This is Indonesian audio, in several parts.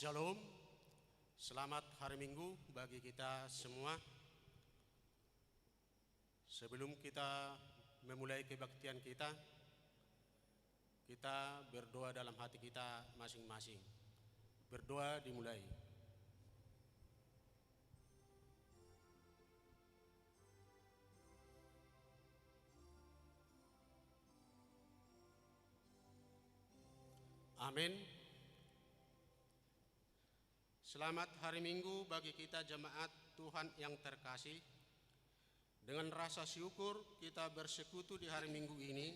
Shalom, selamat hari Minggu bagi kita semua. Sebelum kita memulai kebaktian kita berdoa dalam hati kita masing-masing. Berdoa dimulai. Amin. Selamat hari Minggu bagi kita jemaat Tuhan yang terkasih. Dengan rasa syukur kita bersekutu di hari Minggu ini.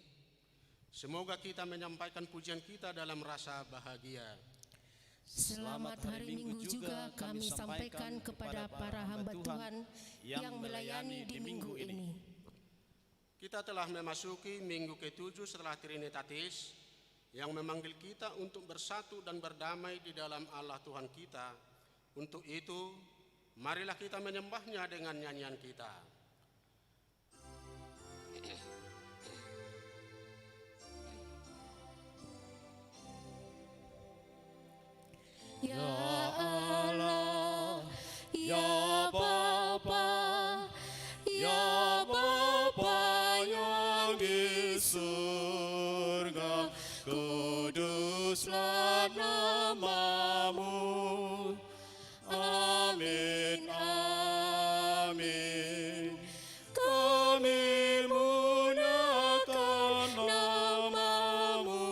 Semoga kita menyampaikan pujian kita dalam rasa bahagia. Selamat hari Minggu juga kami sampaikan kepada para hamba Tuhan yang melayani di minggu ini. Kita telah memasuki minggu ke-7 setelah Trinitatis yang memanggil kita untuk bersatu dan berdamai di dalam Allah Tuhan kita. Untuk itu, marilah kita menyembahnya dengan nyanyian kita. Ya Allah, ya Bapa yang di surga, kuduslah nama-Mu. Amin, amin. Kami muliakan nama-Mu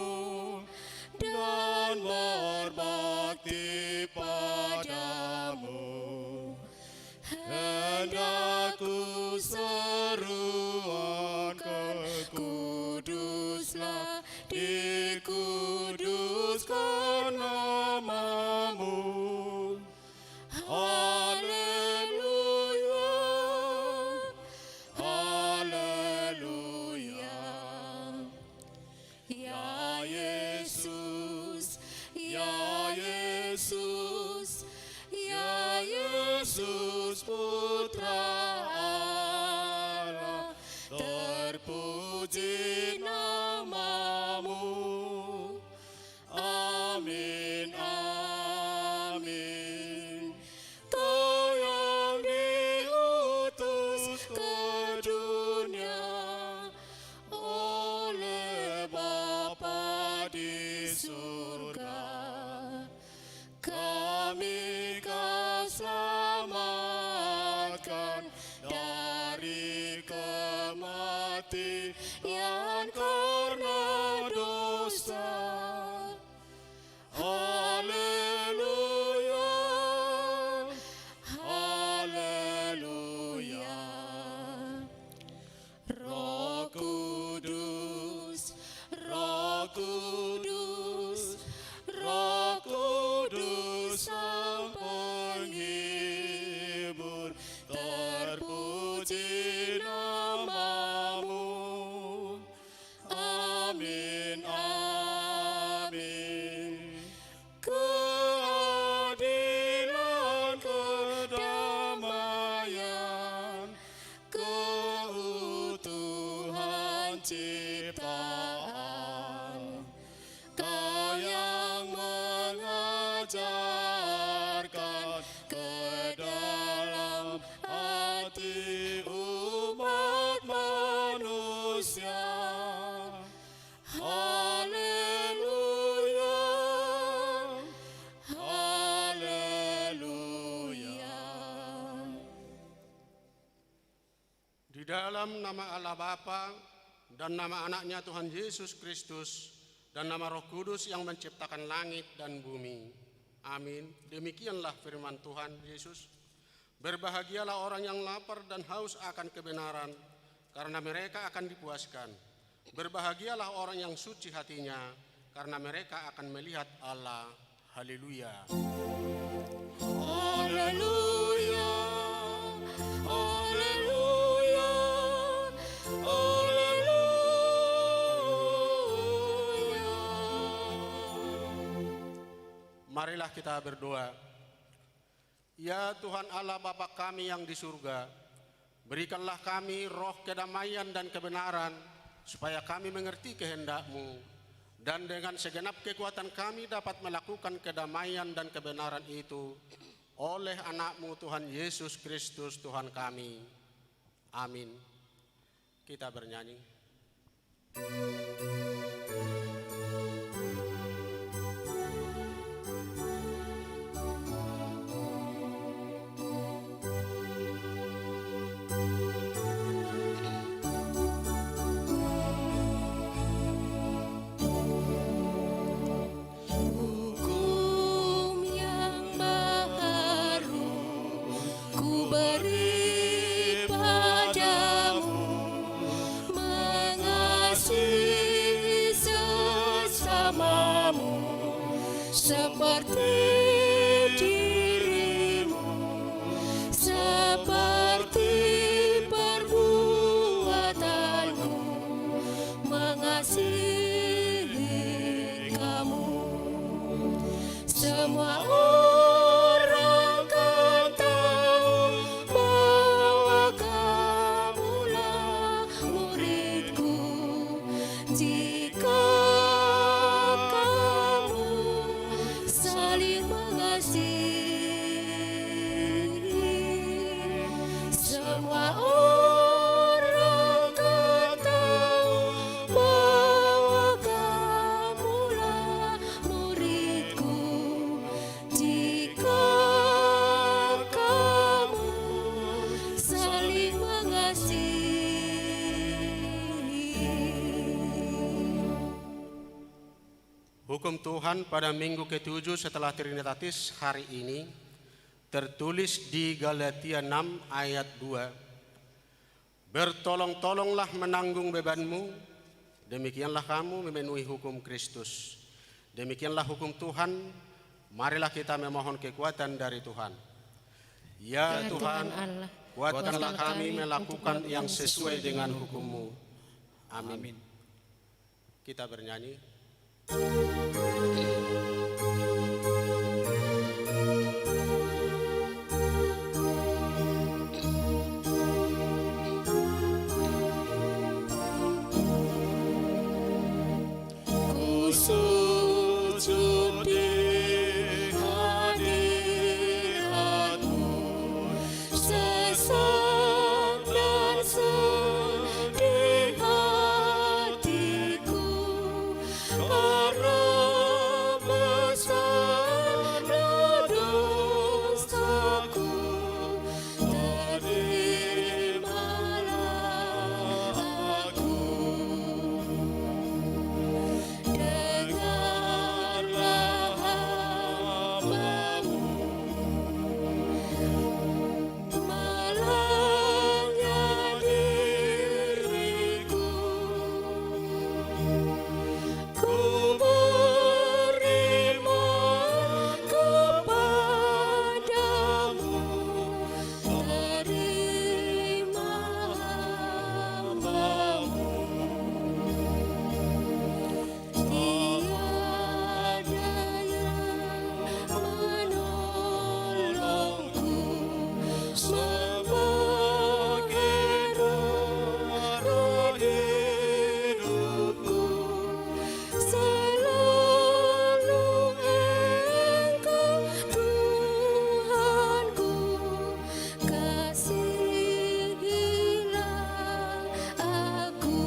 dan berbakti padamu. Hendak ku seruan kuduslah, dikuduskan nama-Mu. Haleluya, haleluya. Ya Yesus, ya Yesus, ya Yesus Putra Allah, terpuji nama-Mu. Amin, amin. Kau yang diutus ke dunia oleh Bapa di surga, kami Kau selamatkan dari kematian karena dosa. Haleluya, haleluya. Roh Kudus, Roh Kudus, Roh Kudus Sang Penghibur, terpuji nama-Mu. Amin, amin. Keadilan, kedamaian, keutuhan ciptaan, Kau yang mengajarkan ke dalam hati umat manusia. Haleluya, haleluya. Di dalam nama Allah Bapa dan nama anaknya Tuhan Yesus Kristus dan nama Roh Kudus yang menciptakan langit dan bumi. Amin. Demikianlah firman Tuhan Yesus. Berbahagialah orang yang lapar dan haus akan kebenaran, karena mereka akan dipuaskan. Berbahagialah orang yang suci hatinya, karena mereka akan melihat Allah. Haleluya. Haleluya, haleluya, haleluya. Marilah kita berdoa. Ya Tuhan Allah Bapa kami yang di surga, berikanlah kami roh kedamaian dan kebenaran, supaya kami mengerti kehendak-Mu dan dengan segenap kekuatan kami dapat melakukan kedamaian dan kebenaran itu oleh anak-Mu Tuhan Yesus Kristus Tuhan kami. Amin. Kita bernyanyi. Seperti dirimu, seperti perbuatanmu, mengasihi kamu. Semua orang kan tahu bahwa kamulah muridku, jika saling mengasihi. Semua orang kan tahu bahwa kamulah muridku, jika kamu saling mengasihi. Hukum Tuhan pada minggu ke-7 setelah Trinitatis hari ini tertulis di Galatia 6 ayat 2. Bertolong-tolonglah menanggung bebanmu, demikianlah kamu memenuhi hukum Kristus. Demikianlah hukum Tuhan, marilah kita memohon kekuatan dari Tuhan. Ya Tuhan, kuatkanlah kami melakukan yang sesuai dengan hukum-Mu. Amin. Kita bernyanyi. Ku sujud di hadirat-Mu, sesak dan sedih hatiku, karena besar dosaku. Terimalah aku, dengarlah hamba-Mu, malangnya diriku. Ku beriman kepadamu, terima hamba-Mu. Tiada yang menolongku sebagai darah hidupku. Selalu Engkau Tuhanku, kasihilah aku.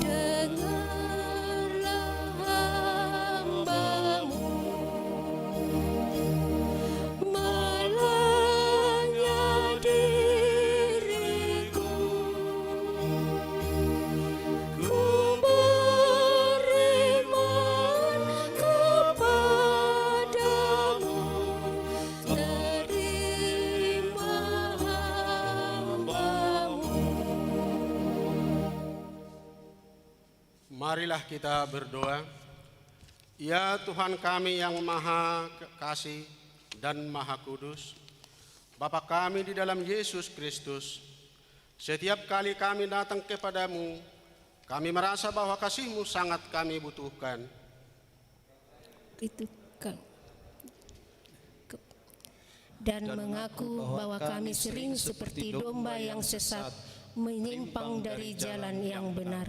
Dengarlah hamba-Mu, malangnya diriku. Ku beriman kepadamu, terima hamba-Mu. Marilah kita berdoa. Ya Tuhan kami yang Maha Kasih dan Maha Kudus, Bapa kami di dalam Yesus Kristus, setiap kali kami datang kepadamu, kami merasa bahwa kasih-Mu sangat kami butuhkan. Itu kan. Dan mengaku bahwa kami sering seperti domba yang sesat, menyimpang dari jalan yang benar.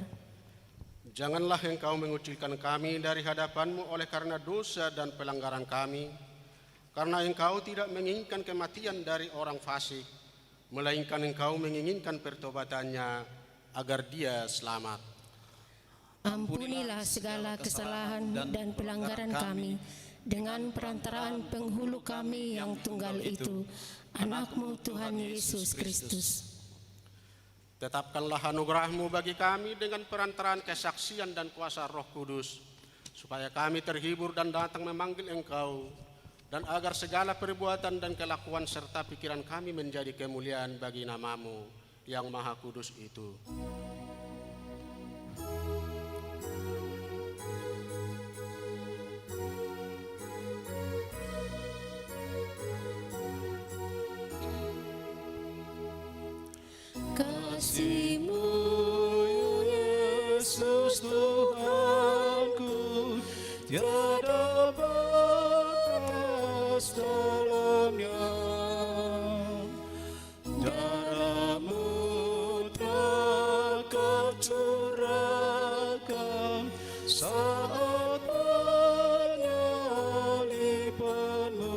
Janganlah Engkau mengucilkan kami dari hadapan-Mu oleh karena dosa dan pelanggaran kami, karena Engkau tidak menginginkan kematian dari orang fasik, melainkan Engkau menginginkan pertobatannya agar dia selamat. Ampunilah segala kesalahan dan pelanggaran kami dengan perantaraan penghulu kami yang tunggal itu, Anak-Mu Tuhan Yesus Kristus. Tetapkanlah anugerah-Mu bagi kami dengan perantaraan kesaksian dan kuasa Roh Kudus, supaya kami terhibur dan datang memanggil Engkau, dan agar segala perbuatan dan kelakuan serta pikiran kami menjadi kemuliaan bagi nama-Mu yang Maha Kudus itu. Kasih-Mu, Yesus Tuhanku, tiada batas dalamnya. Darah-Mu telah curahkan saat penyaliban-Mu.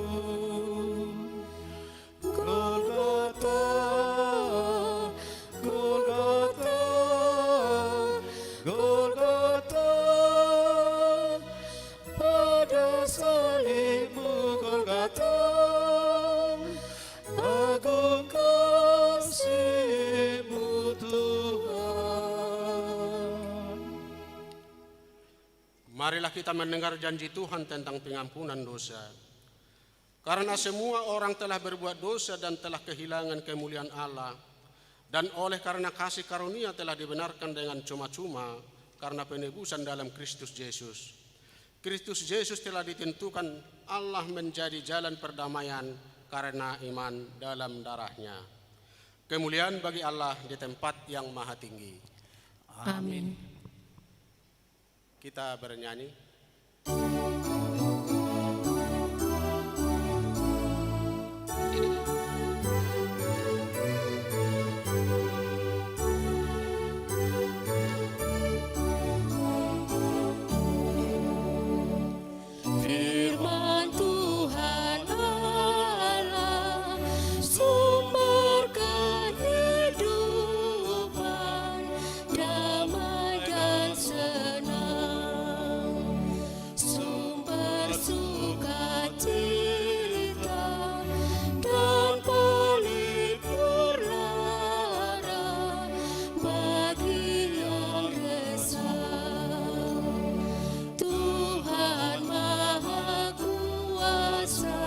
Golgota, Golgota, Golgota, pada salib-Mu Golgota, agung kasih-Mu Tuhan. Marilah kita mendengar janji Tuhan tentang pengampunan dosa. Karena semua orang telah berbuat dosa dan telah kehilangan kemuliaan Allah, dan oleh karena kasih karunia telah dibenarkan dengan cuma-cuma karena penebusan dalam Kristus Yesus. Kristus Yesus telah ditentukan Allah menjadi jalan perdamaian karena iman dalam darah-Nya. Kemuliaan bagi Allah di tempat yang maha tinggi. Amin. Kita bernyanyi. Firman Tuhan Allah, sumber kehidupan, damai dan senang, sumber sukacita dan pelipur lara bagi yang resah. Tuhan Maha Kuasa,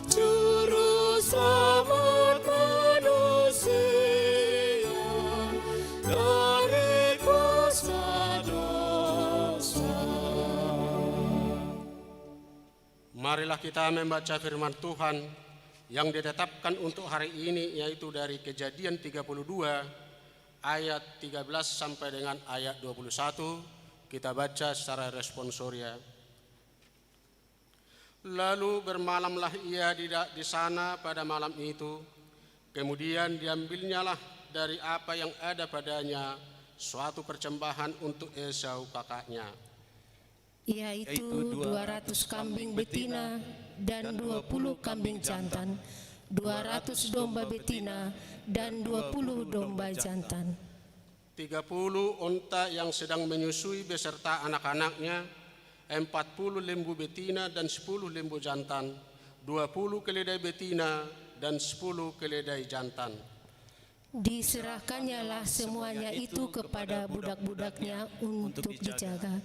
Juru Selamat manusia dari kuasa dosa. Marilah kita membaca firman Tuhan yang ditetapkan untuk hari ini, yaitu dari Kejadian 32 ayat 13 sampai dengan ayat 21. Kita baca secara responsoria. Lalu bermalamlah ia di sana pada malam itu. Kemudian diambilnyalah dari apa yang ada padanya suatu persembahan untuk Esau kakaknya, Yaitu 200 kambing betina dan 20 kambing jantan, 200 domba betina dan 20 domba jantan, 30 unta yang sedang menyusui beserta anak-anaknya, 40 lembu betina dan 10 lembu jantan, 20 keledai betina dan 10 keledai jantan. Diserahkannyalah semuanya itu kepada budak-budaknya untuk dijaga,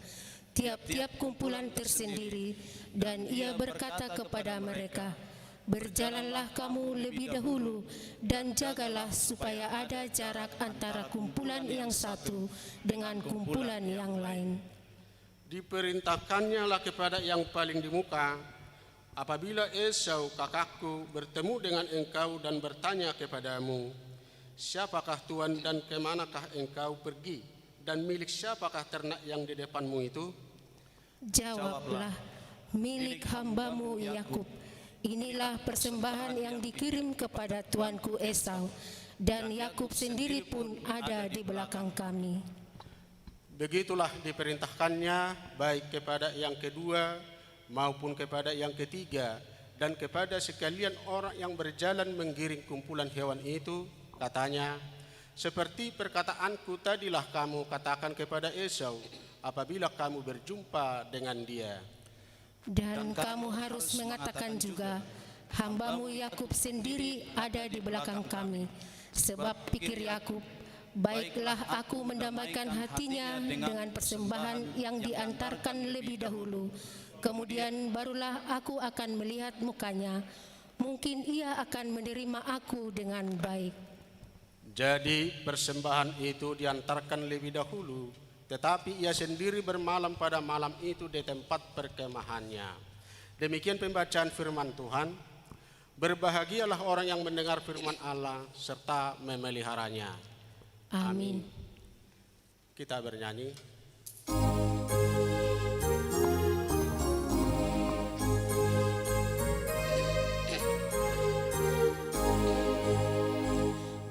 tiap-tiap kumpulan tersendiri, dan ia berkata kepada mereka, "Berjalanlah kamu lebih dahulu dan jagalah supaya ada jarak antara kumpulan yang satu dengan kumpulan yang lain." Diperintahkannyalah kepada yang paling di muka, "Apabila Esau kakakku bertemu dengan engkau dan bertanya kepadamu, 'Siapakah Tuhan dan kemanakah engkau pergi, dan milik siapakah ternak yang di depanmu itu?' Jawablah, 'Milik hamba-Mu Yakub. Inilah persembahan yang dikirim kepada tuanku Esau, dan Yakub sendiri pun ada di belakang kami.' Begitulah diperintahkannya baik kepada yang kedua maupun kepada yang ketiga dan kepada sekalian orang yang berjalan menggiring kumpulan hewan itu, katanya, seperti perkataanku tadilah kamu katakan kepada Esau apabila kamu berjumpa dengan dia. Dan kamu harus mengatakan juga, hambamu Yakub sendiri ada di belakang kami, sebab pikir Yakub, baiklah aku mendamaikan hatinya dengan persembahan yang diantarkan lebih dahulu. Kemudian barulah aku akan melihat mukanya. Mungkin ia akan menerima aku dengan baik. Jadi persembahan itu diantarkan lebih dahulu, tetapi ia sendiri bermalam pada malam itu di tempat perkemahannya. Demikian pembacaan firman Tuhan. Berbahagialah orang yang mendengar firman Allah serta memeliharanya. Amin. Kita bernyanyi.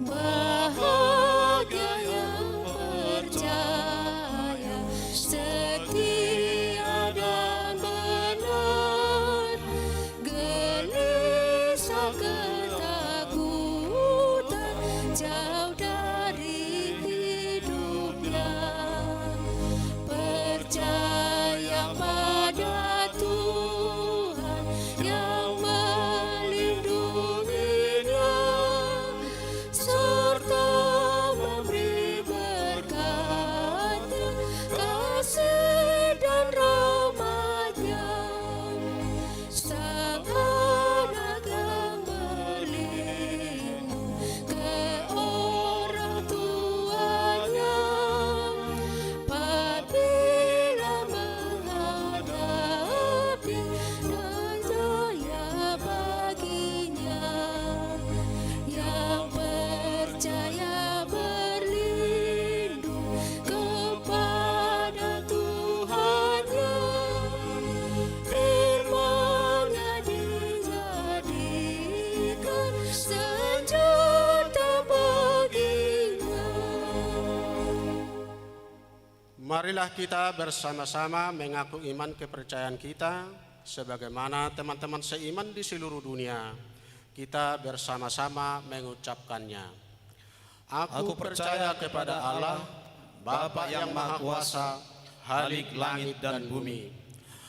Bahagia yang percaya, setia dan benar, gelisah ketakutan jauh dari hidupnya. Percaya pada Tuhan yang melindunginya, serta memberi berkat-Nya, kasih dan rahmat-Nya. Sang anak yang berlindung ke orang tuanya, apabila menghadapi daya baginya. Yang percaya berlindung kepada Tuhannya, firman-Nya dijadikan senjata baginya. Marilah kita bersama-sama mengaku iman kepercayaan kita sebagaimana teman-teman seiman di seluruh dunia. Kita bersama-sama mengucapkannya. Aku percaya kepada Allah, Bapa yang Maha Kuasa, Khalik langit dan bumi.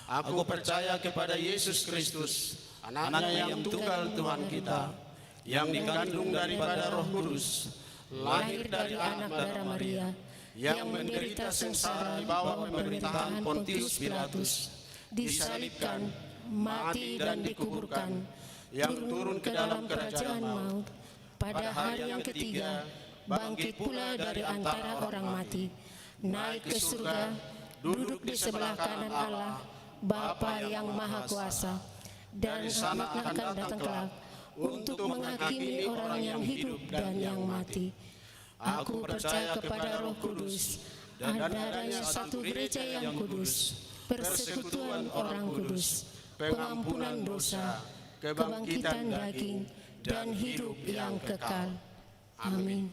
Aku percaya kepada Yesus Kristus, Anaknya yang tunggal Tuhan kita, yang dikandung daripada Roh Kudus, lahir dari anak darah Maria, yang menderita sengsara di bawah pemerintahan Pontius Pilatus, disalibkan, mati dan dikuburkan, yang turun ke dalam kerajaan maut, pada hari yang ketiga bangkit pula dari antara orang mati, naik ke surga, duduk di sebelah kanan Allah, Bapa yang Maha Kuasa, dan sana akan datang kelak untuk menghakimi orang yang hidup dan yang mati. Aku percaya kepada Roh Kudus, adanya satu gereja yang kudus, persekutuan orang kudus, pengampunan dosa, kebangkitan daging, dan hidup yang kekal. Amin.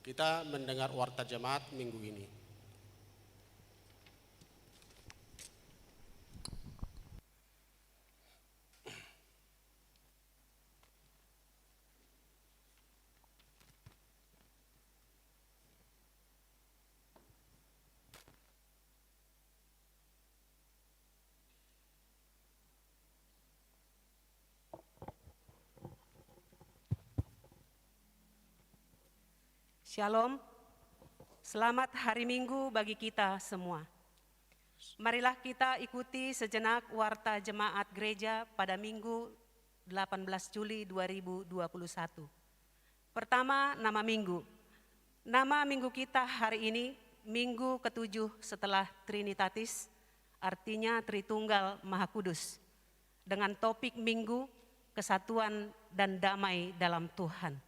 Kita mendengar warta jemaat minggu ini. Shalom, selamat hari Minggu bagi kita semua. Marilah kita ikuti sejenak warta jemaat gereja pada Minggu 18 Juli 2021. Pertama, nama minggu. Nama minggu kita hari ini, Minggu ke-7 setelah Trinitatis, artinya Tritunggal Maha Kudus, dengan topik Minggu, Kesatuan dan Damai dalam Tuhan.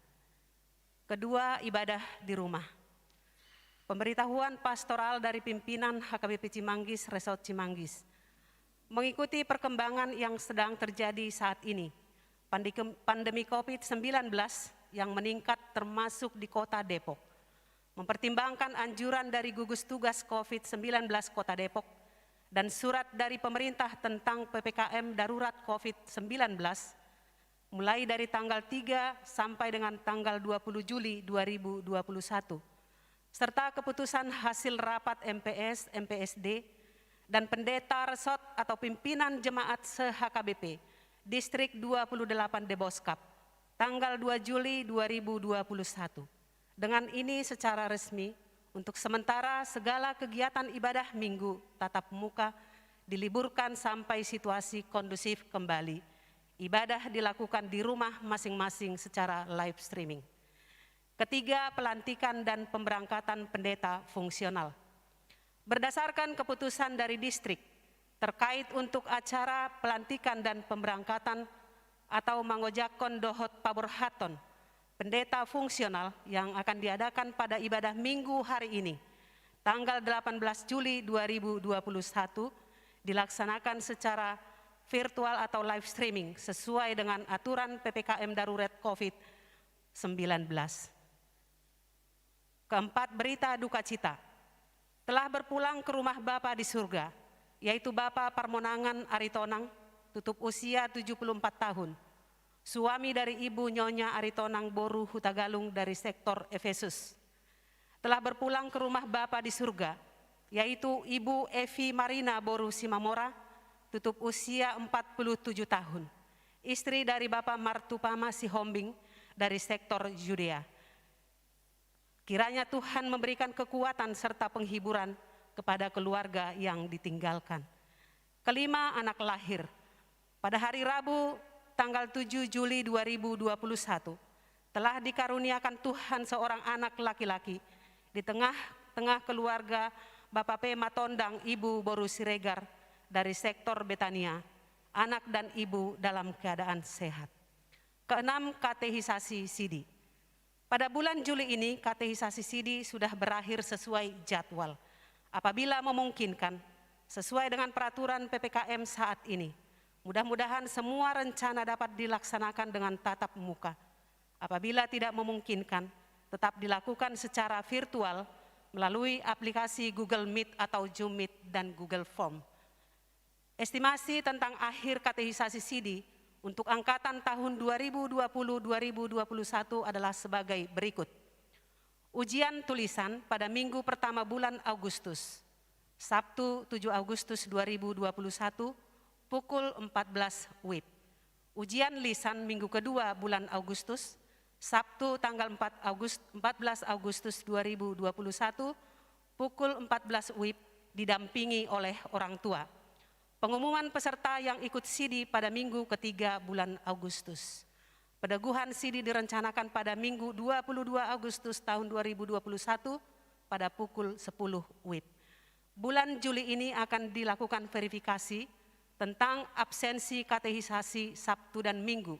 Kedua, ibadah di rumah. Pemberitahuan pastoral dari pimpinan HKBP Cimanggis, Resort Cimanggis. Mengikuti perkembangan yang sedang terjadi saat ini, pandemi COVID-19 yang meningkat termasuk di kota Depok. mempertimbangkan anjuran dari gugus tugas COVID-19 Kota Depok dan surat dari pemerintah tentang PPKM darurat COVID-19 mulai dari tanggal 3 sampai dengan tanggal 20 Juli 2021, serta keputusan hasil rapat MPS, MPSD, dan pendeta resort atau pimpinan jemaat se-HKBP, Distrik 28 Deboskap, tanggal 2 Juli 2021. Dengan ini secara resmi, untuk sementara segala kegiatan ibadah minggu tatap muka diliburkan sampai situasi kondusif kembali. Ibadah dilakukan di rumah masing-masing secara live streaming. Ketiga, pelantikan dan pemberangkatan pendeta fungsional. Berdasarkan keputusan dari distrik terkait untuk acara pelantikan dan pemberangkatan atau mangojakon dohot paborhaton, pendeta fungsional yang akan diadakan pada ibadah minggu hari ini, tanggal 18 Juli 2021, dilaksanakan secara virtual atau live streaming sesuai dengan aturan PPKM darurat COVID-19. Keempat, berita duka cita. Telah berpulang ke rumah Bapa di surga, yaitu Bapak Parmonangan Aritonang, tutup usia 74 tahun, suami dari Ibu Nyonya Aritonang Boru Hutagalung dari sektor Efesus. Telah berpulang ke rumah Bapa di surga, yaitu Ibu Evi Marina Boru Simamora, tutup usia 47 tahun, istri dari Bapak Martupama Sihombing dari sektor Judea. Kiranya Tuhan memberikan kekuatan serta penghiburan kepada keluarga yang ditinggalkan. Kelima, anak lahir. Pada hari Rabu tanggal 7 Juli 2021, telah dikaruniakan Tuhan seorang anak laki-laki di tengah-tengah keluarga Bapak P. Matondang Ibu Boru Siregar dari sektor Betania, anak dan ibu dalam keadaan sehat. Keenam, katehisasi Sidi. Pada bulan Juli ini, katehisasi Sidi sudah berakhir sesuai jadwal. Apabila memungkinkan, sesuai dengan peraturan PPKM saat ini, mudah-mudahan semua rencana dapat dilaksanakan dengan tatap muka. Apabila tidak memungkinkan, tetap dilakukan secara virtual melalui aplikasi Google Meet atau Zoom Meet dan Google Form. Estimasi tentang akhir katehisasi Sidi untuk angkatan tahun 2020-2021 adalah sebagai berikut. Ujian tulisan pada minggu pertama bulan Agustus, Sabtu 7 Agustus 2021, pukul 14 WIB. Ujian lisan minggu kedua bulan Agustus, Sabtu tanggal 14 Agustus 2021, pukul 14 WIB, didampingi oleh orang tua. Pengumuman peserta yang ikut Sidi pada minggu ketiga bulan Agustus. Peneguhan Sidi direncanakan pada minggu 22 Agustus tahun 2021 pada pukul 10 WIB. Bulan Juli ini akan dilakukan verifikasi tentang absensi katehisasi Sabtu dan Minggu,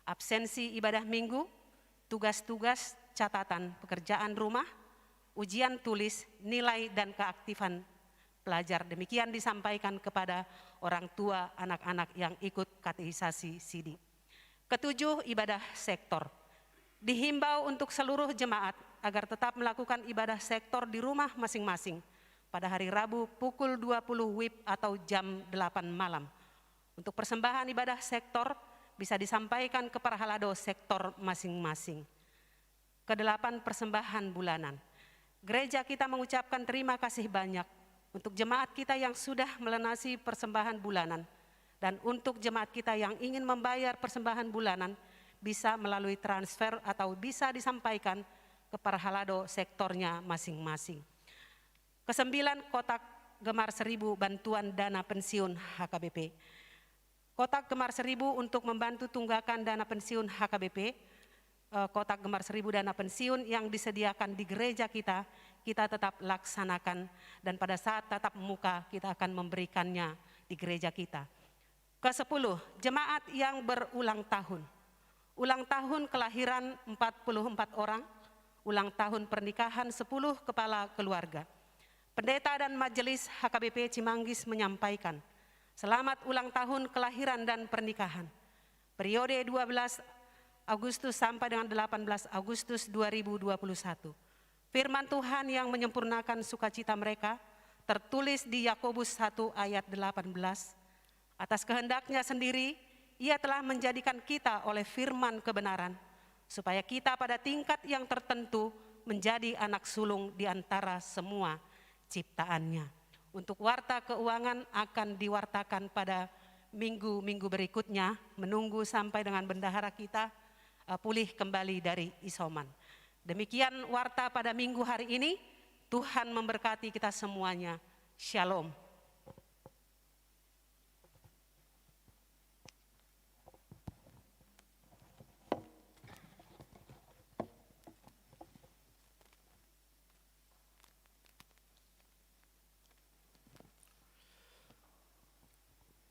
absensi ibadah Minggu, tugas-tugas catatan pekerjaan rumah, ujian tulis, nilai dan keaktifan pelajar. Demikian disampaikan kepada orang tua anak-anak yang ikut katehisasi Sidi. Ketujuh, ibadah sektor. Dihimbau untuk seluruh jemaat agar tetap melakukan ibadah sektor di rumah masing-masing pada hari Rabu pukul 20 WIB atau jam 8 malam. Untuk persembahan ibadah sektor bisa disampaikan ke Parhalado sektor masing-masing. Kedelapan, persembahan bulanan. Gereja kita mengucapkan terima kasih banyak untuk jemaat kita yang sudah melunasi persembahan bulanan, dan untuk jemaat kita yang ingin membayar persembahan bulanan bisa melalui transfer atau bisa disampaikan ke Parhalado sektornya masing-masing. Kesembilan, kotak Gemar 1000 bantuan dana pensiun HKBP. Kotak Gemar 1000 untuk membantu tunggakan dana pensiun HKBP, kotak Gemar 1000 dana pensiun yang disediakan di gereja kita tetap laksanakan, dan pada saat tatap muka kita akan memberikannya di gereja kita. Ke-10, jemaat yang berulang tahun. Ulang tahun kelahiran 44 orang, ulang tahun pernikahan 10 kepala keluarga. Pendeta dan majelis HKBP Cimanggis menyampaikan, selamat ulang tahun kelahiran dan pernikahan. Periode 12 Agustus sampai dengan 18 Agustus 2021. Firman Tuhan yang menyempurnakan sukacita mereka tertulis di Yakobus 1 ayat 18. Atas kehendaknya sendiri, Ia telah menjadikan kita oleh firman kebenaran, supaya kita pada tingkat yang tertentu menjadi anak sulung di antara semua ciptaannya. Untuk warta keuangan akan diwartakan pada minggu-minggu berikutnya, menunggu sampai dengan bendahara kita pulih kembali dari isoman. Demikian warta pada minggu hari ini. Tuhan memberkati kita semuanya. Shalom.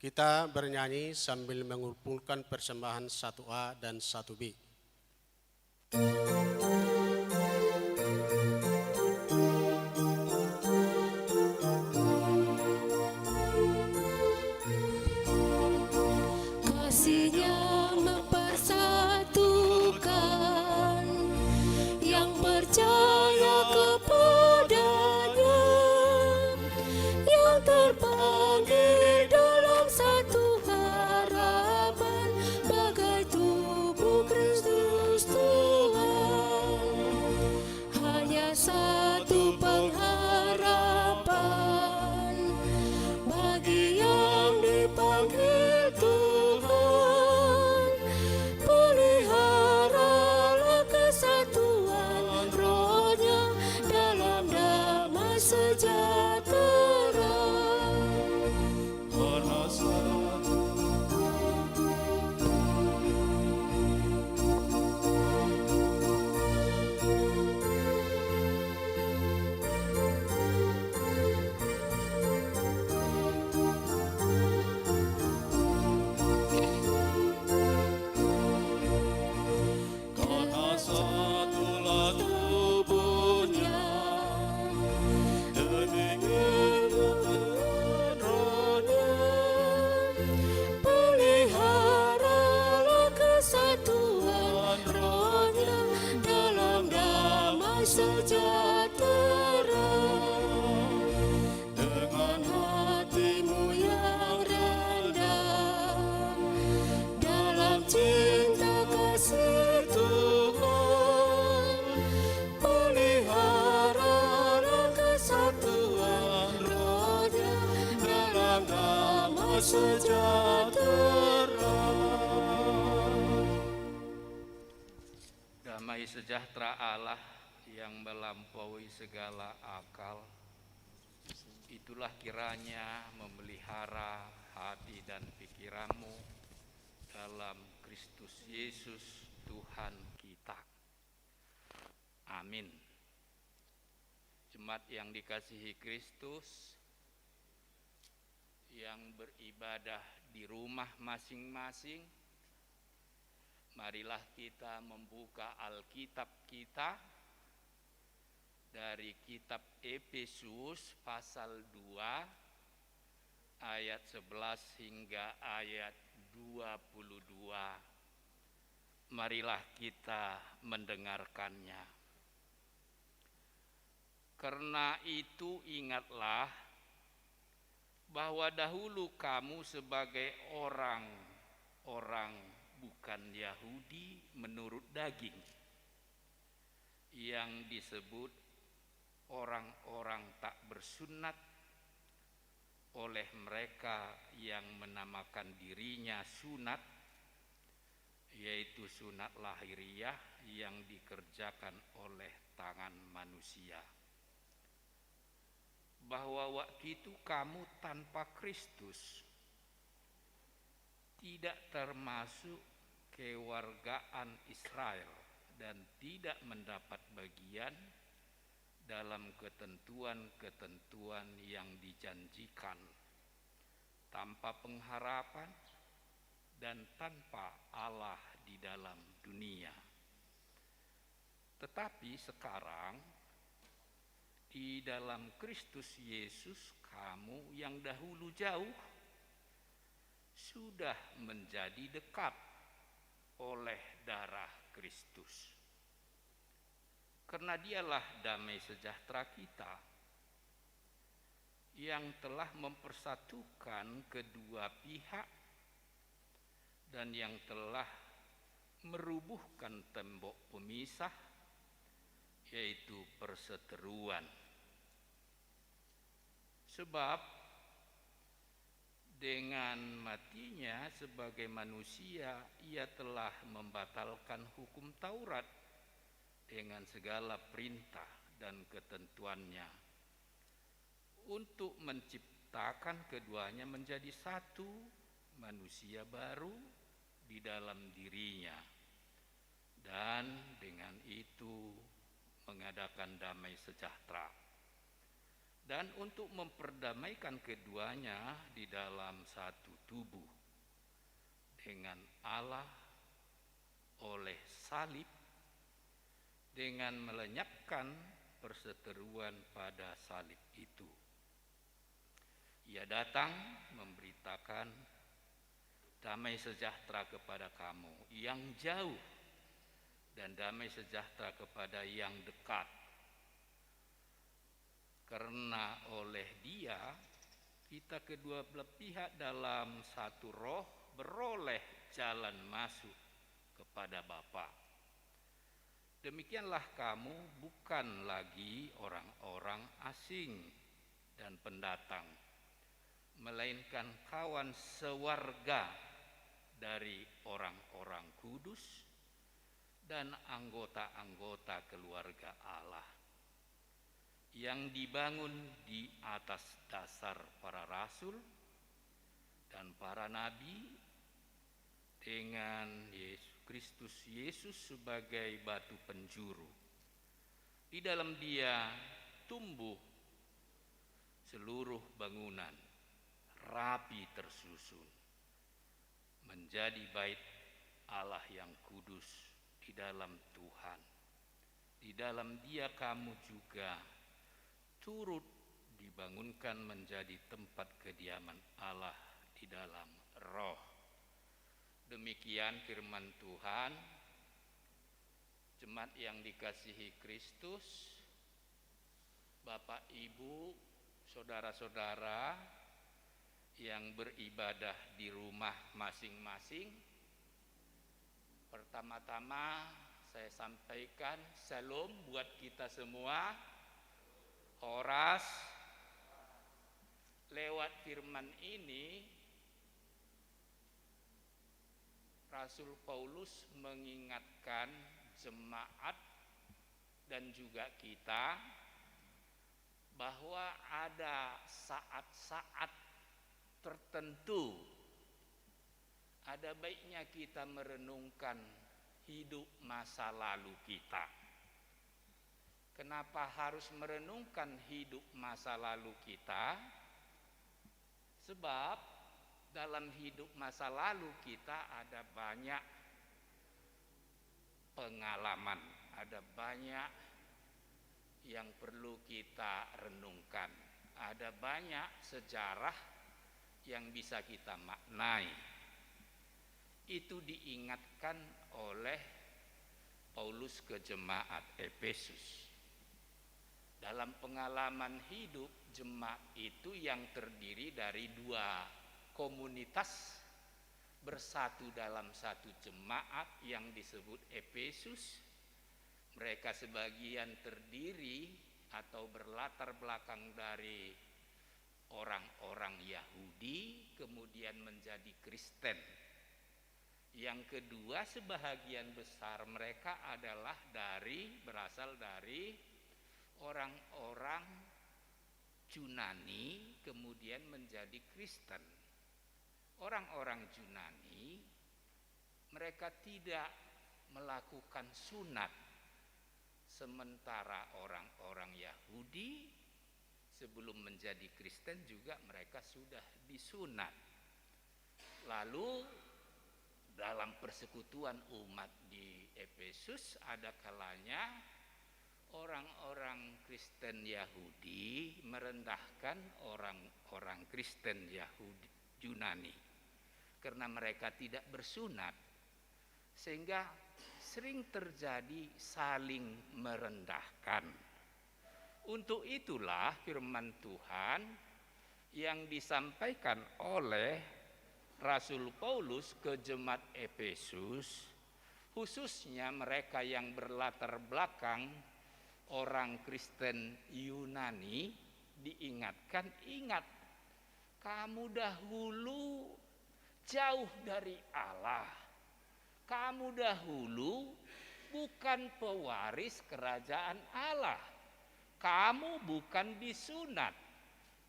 Kita bernyanyi sambil mengumpulkan persembahan 1A dan 1B. Kasih-Nya mempersatukan yang percaya kepada-Nya, yang terpanggil dalam satu harapan bagai tubuh Kristus Tuhan. Hanya satu pengharapan bagi yang dipanggil Tuhan. Peliharalah kesatuan rohnya dalam damai sejahtera. Karena satu karena satulah tubuhnya, demikian rohnya. Peliharalah kesatuan rohnya dalam damai sejahtera. Dengan hatimu yang rendah dalam cinta kasih Tuhan, peliharalah kesatuan rohnya dalam damai sejahtera. Damai sejahtera Allah yang melampaui segala akal, itulah kiranya memelihara hati dan pikiranmu dalam Kristus Yesus Tuhan kita. Amin. Jemaat yang dikasihi Kristus, yang beribadah di rumah masing-masing, marilah kita membuka Alkitab kita dari kitab Efesus pasal 2 ayat 11 hingga ayat 22. Marilah kita mendengarkannya. Karena itu ingatlah bahwa dahulu kamu sebagai orang bukan Yahudi menurut daging, yang disebut orang-orang tak bersunat oleh mereka yang menamakan dirinya sunat, yaitu sunat lahiriah yang dikerjakan oleh tangan manusia. Bahwa waktu itu kamu tanpa Kristus, tidak termasuk kewargaan Israel dan tidak mendapat bagian dalam ketentuan-ketentuan yang dijanjikan, tanpa pengharapan dan tanpa Allah di dalam dunia. Tetapi sekarang di dalam Kristus Yesus, kamu yang dahulu jauh sudah menjadi dekat oleh darah Kristus. karena dialah damai sejahtera kita yang telah mempersatukan kedua pihak dan yang telah merubuhkan tembok pemisah, yaitu perseteruan. Sebab dengan matinya sebagai manusia, ia telah membatalkan hukum Taurat dengan segala perintah dan ketentuannya, untuk menciptakan keduanya menjadi satu manusia baru di dalam dirinya, dan dengan itu mengadakan damai sejahtera, dan untuk memperdamaikan keduanya di dalam satu tubuh dengan Allah oleh salib, dengan melenyapkan perseteruan pada salib itu. Ia datang memberitakan damai sejahtera kepada kamu yang jauh dan damai sejahtera kepada yang dekat. Karena oleh Dia kita kedua belah pihak dalam satu roh beroleh jalan masuk kepada Bapa. Demikianlah kamu bukan lagi orang-orang asing dan pendatang, melainkan kawan sewarga dari orang-orang kudus dan anggota-anggota keluarga Allah, yang dibangun di atas dasar para rasul dan para nabi, dengan Kristus Yesus sebagai batu penjuru. Di dalam Dia tumbuh seluruh bangunan rapi tersusun menjadi bait Allah yang kudus di dalam Tuhan. Di dalam Dia kamu juga turut dibangunkan menjadi tempat kediaman Allah di dalam Roh. Demikian firman Tuhan. Jemaat yang dikasihi Kristus, Bapak, Ibu, saudara-saudara yang beribadah di rumah masing-masing, pertama-tama saya sampaikan salam buat kita semua. Horas. Lewat firman ini Rasul Paulus mengingatkan jemaat dan juga kita bahwa ada saat-saat tertentu ada baiknya kita merenungkan hidup masa lalu kita. Kenapa harus merenungkan hidup masa lalu kita? Sebab dalam hidup masa lalu kita ada banyak pengalaman, ada banyak yang perlu kita renungkan, ada banyak sejarah yang bisa kita maknai. Itu diingatkan oleh Paulus ke jemaat Efesus. Dalam pengalaman hidup jemaat itu yang terdiri dari dua komunitas bersatu dalam satu jemaat yang disebut Efesus. Mereka sebagian terdiri atau berlatar belakang dari orang-orang Yahudi, kemudian menjadi Kristen. Yang kedua, sebahagian besar mereka adalah berasal dari orang-orang Yunani, kemudian menjadi Kristen. Orang-orang Yunani, mereka tidak melakukan sunat, sementara orang-orang Yahudi sebelum menjadi Kristen juga mereka sudah disunat. Lalu dalam persekutuan umat di Efesus ada kalanya orang-orang Kristen Yahudi merendahkan orang-orang Kristen Yunani karena mereka tidak bersunat, sehingga sering terjadi saling merendahkan. Untuk itulah firman Tuhan yang disampaikan oleh Rasul Paulus ke jemaat Efesus, khususnya mereka yang berlatar belakang orang Kristen Yunani, diingatkan, ingat, kamu dahulu jauh dari Allah. Kamu dahulu bukan pewaris kerajaan Allah. Kamu bukan disunat.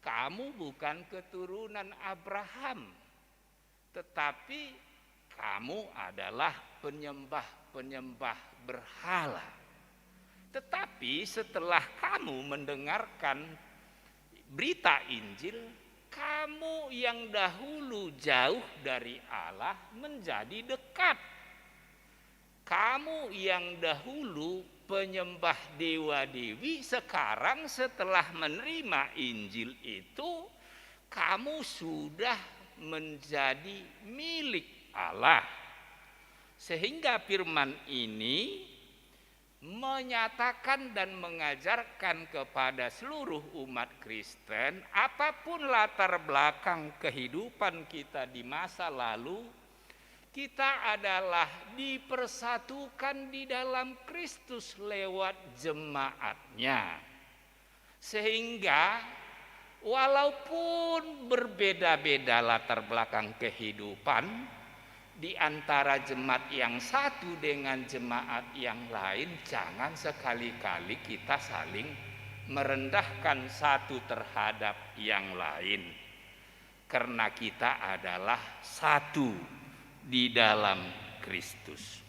Kamu bukan keturunan Abraham. Tetapi kamu adalah penyembah-penyembah berhala. Tetapi setelah kamu mendengarkan berita Injil, kamu yang dahulu jauh dari Allah menjadi dekat. Kamu yang dahulu penyembah dewa-dewi, sekarang setelah menerima Injil itu, kamu sudah menjadi milik Allah. Sehingga firman ini menyatakan dan mengajarkan kepada seluruh umat Kristen, apapun latar belakang kehidupan kita di masa lalu, kita adalah dipersatukan di dalam Kristus lewat jemaatnya. Sehingga walaupun berbeda-beda latar belakang kehidupan, di antara jemaat yang satu dengan jemaat yang lain, jangan sekali-kali kita saling merendahkan satu terhadap yang lain. Karena kita adalah satu di dalam Kristus.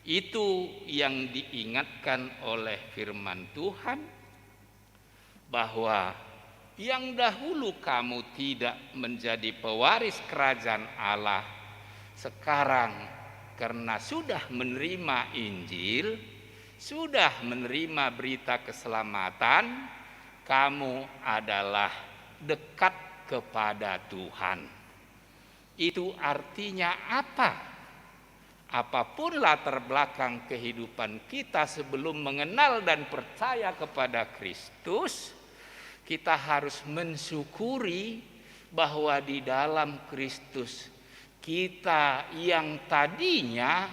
Itu yang diingatkan oleh firman Tuhan, bahwa yang dahulu kamu tidak menjadi pewaris kerajaan Allah, sekarang karena sudah menerima Injil, sudah menerima berita keselamatan, kamu adalah dekat kepada Tuhan. Itu artinya apa? Apapun latar belakang kehidupan kita sebelum mengenal dan percaya kepada Kristus, kita harus mensyukuri bahwa di dalam Kristus kita yang tadinya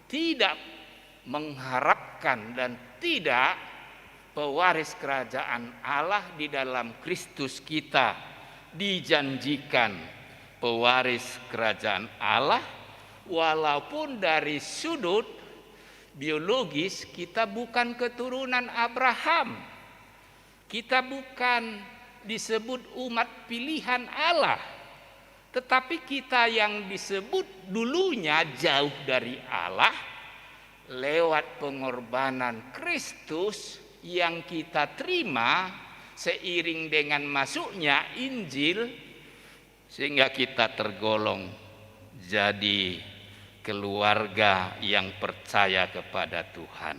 tidak mengharapkan dan tidak pewaris kerajaan Allah, di dalam Kristus kita dijanjikan pewaris kerajaan Allah, walaupun dari sudut biologis kita bukan keturunan Abraham. Kita bukan disebut umat pilihan Allah. Tetapi kita yang disebut dulunya jauh dari Allah, lewat pengorbanan Kristus yang kita terima seiring dengan masuknya Injil, sehingga kita tergolong jadi keluarga yang percaya kepada Tuhan.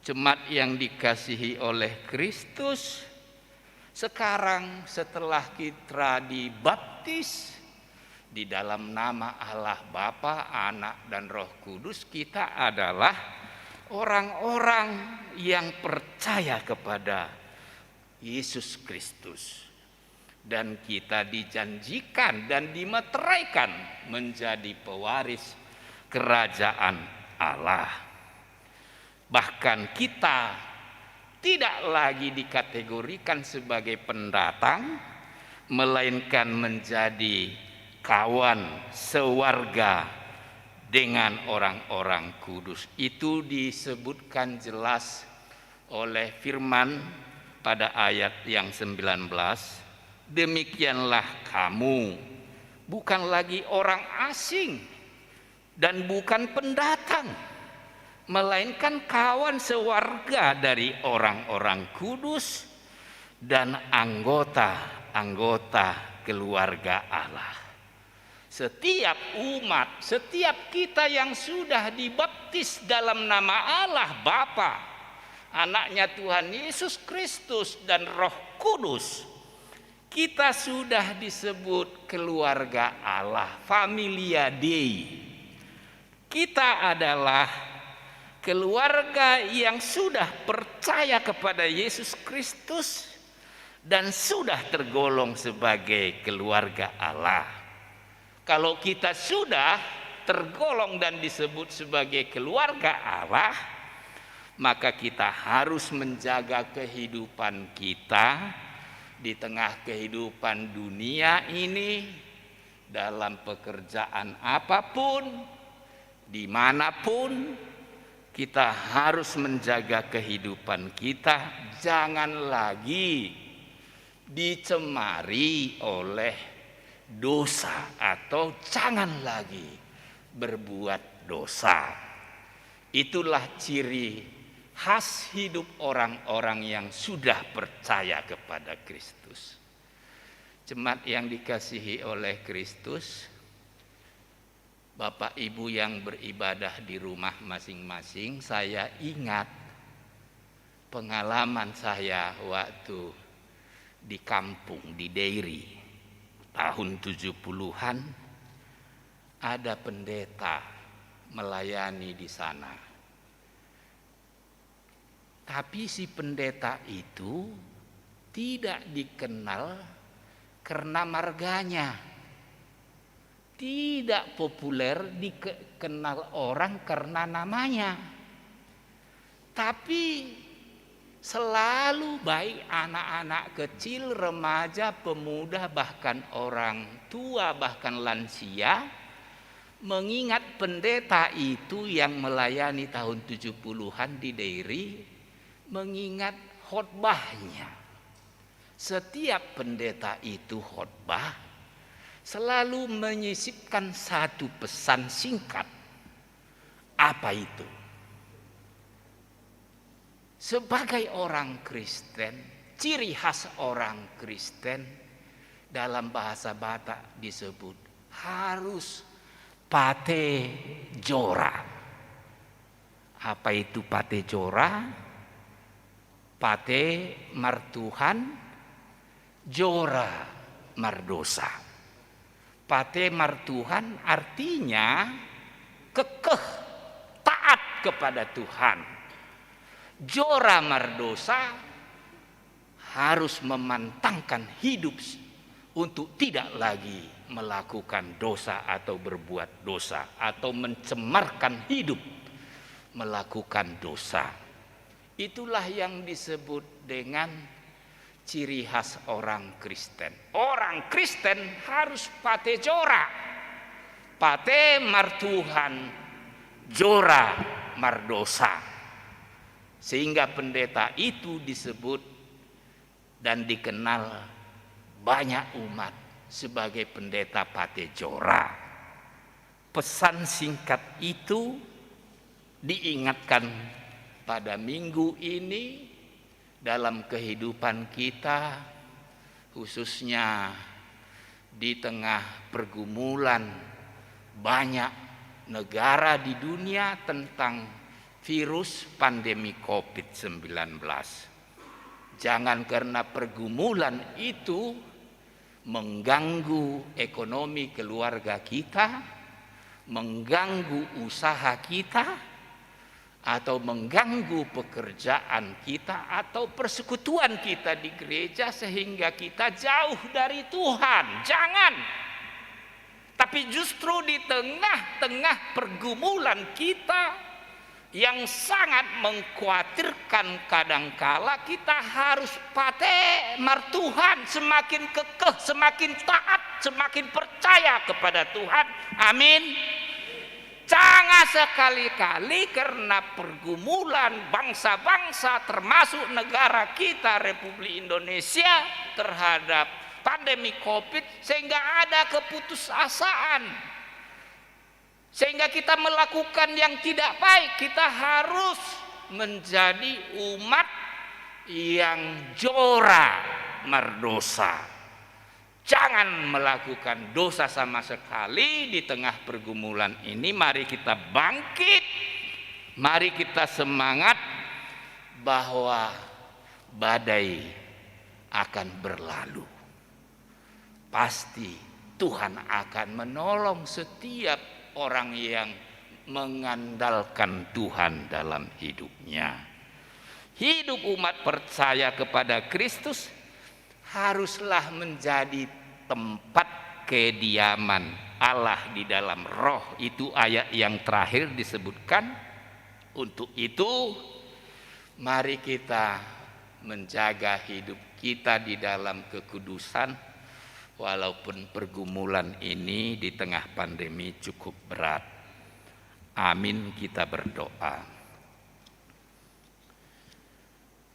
Jemaat yang dikasihi oleh Kristus, sekarang setelah kita dibaptis di dalam nama Allah Bapa, Anak, dan Roh Kudus, kita adalah orang-orang yang percaya kepada Yesus Kristus. Dan kita dijanjikan dan dimeteraikan menjadi pewaris kerajaan Allah. Bahkan kita tidak lagi dikategorikan sebagai pendatang, melainkan menjadi kawan sewarga dengan orang-orang kudus. Itu disebutkan jelas oleh firman pada ayat yang 19. Demikianlah kamu, bukan lagi orang asing dan bukan pendatang, melainkan kawan sewarga dari orang-orang kudus dan anggota-anggota keluarga Allah. Setiap umat, setiap kita yang sudah dibaptis dalam nama Allah Bapa, Anaknya Tuhan Yesus Kristus dan Roh Kudus, kita sudah disebut keluarga Allah, familia Dei. Kita adalah keluarga yang sudah percaya kepada Yesus Kristus dan sudah tergolong sebagai keluarga Allah. Kalau kita sudah tergolong dan disebut sebagai keluarga Allah, maka kita harus menjaga kehidupan kita di tengah kehidupan dunia ini, dalam pekerjaan apapun, dimanapun. Kita harus menjaga kehidupan kita, jangan lagi dicemari oleh dosa atau jangan lagi berbuat dosa. Itulah ciri khas hidup orang-orang yang sudah percaya kepada Kristus. Jemaat yang dikasihi oleh Kristus, Bapak Ibu yang beribadah di rumah masing-masing, saya ingat pengalaman saya waktu di kampung di Dairi tahun 70-an. Ada pendeta melayani di sana. Tapi si pendeta itu tidak dikenal karena marganya. Tidak populer dikenal orang karena namanya. Tapi selalu baik anak-anak kecil, remaja, pemuda, bahkan orang tua, bahkan lansia mengingat pendeta itu yang melayani tahun 70-an di Dairi, mengingat khotbahnya. Setiap pendeta itu khotbah selalu menyisipkan satu pesan singkat. Apa itu? Sebagai orang Kristen, ciri khas orang Kristen dalam bahasa Batak disebut harus pate jora. Apa itu pate jora? Pate martuhan, jora mardosa. Pate martuhan artinya kekeh, taat kepada Tuhan. Jora mardosa harus memantangkan hidup untuk tidak lagi melakukan dosa atau berbuat dosa atau mencemarkan hidup melakukan dosa. Itulah yang disebut dengan ciri khas orang Kristen. Orang Kristen harus pate jora, pate martuhan, jora mardosa. Sehingga pendeta itu disebut dan dikenal banyak umat sebagai pendeta pate jora. Pesan singkat itu diingatkan pada minggu ini dalam kehidupan kita, khususnya di tengah pergumulan banyak negara di dunia tentang virus pandemi COVID-19. Jangan karena pergumulan itu mengganggu ekonomi keluarga kita, mengganggu usaha kita, atau mengganggu pekerjaan kita atau persekutuan kita di gereja sehingga kita jauh dari Tuhan. Jangan. Tapi justru di tengah-tengah pergumulan kita yang sangat mengkhawatirkan, kadangkala kita harus pate martuhan, semakin kekeh, semakin taat, semakin percaya kepada Tuhan. Amin. Jangan sekali-kali karena pergumulan bangsa-bangsa termasuk negara kita Republik Indonesia terhadap pandemi COVID sehingga ada keputusasaan, sehingga kita melakukan yang tidak baik. Kita harus menjadi umat yang jora mardosa. Jangan melakukan dosa sama sekali di tengah pergumulan ini. Mari kita bangkit, mari kita semangat bahwa badai akan berlalu. Pasti Tuhan akan menolong setiap orang yang mengandalkan Tuhan dalam hidupnya. Hidup umat percaya kepada Kristus haruslah menjadi tempat kediaman Allah di dalam roh. Itu ayat yang terakhir disebutkan. Untuk itu, mari kita menjaga hidup kita di dalam kekudusan, walaupun pergumulan ini di tengah pandemi cukup berat. Amin, kita berdoa.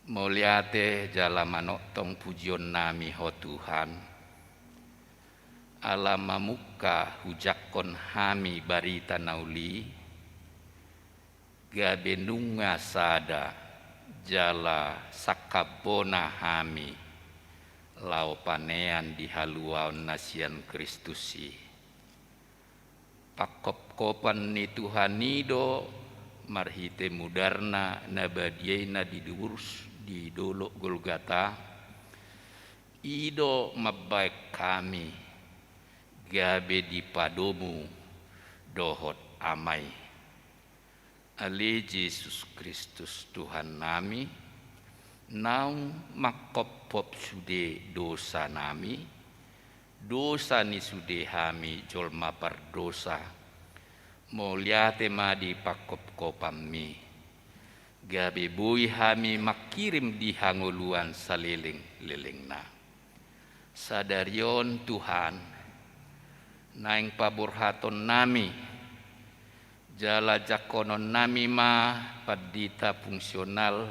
Mulyate jala manok tong pujion nami ho Tuhan. Alamamuka hujakon hami barita nauli. Gabenunga sada jala sakabona hami lau panean di haluaon nasian Kristusi. Pakop-kopan ni Tuhanido marhite mudarna nabadiena di dolok Golgata. Ido mabaik kami gabe di padomu dohot amai. Ali Yesus Kristus Tuhan nami, naung makopop sude dosa nami, dosa ni sude hami jolma pardosa, mulyate madi pakop kopami, gabe bui hami makirim di hanguluan saliling-lilingna. Sadarion Tuhan, naing paburhaton nami, jala jakonon nami ma padita fungsional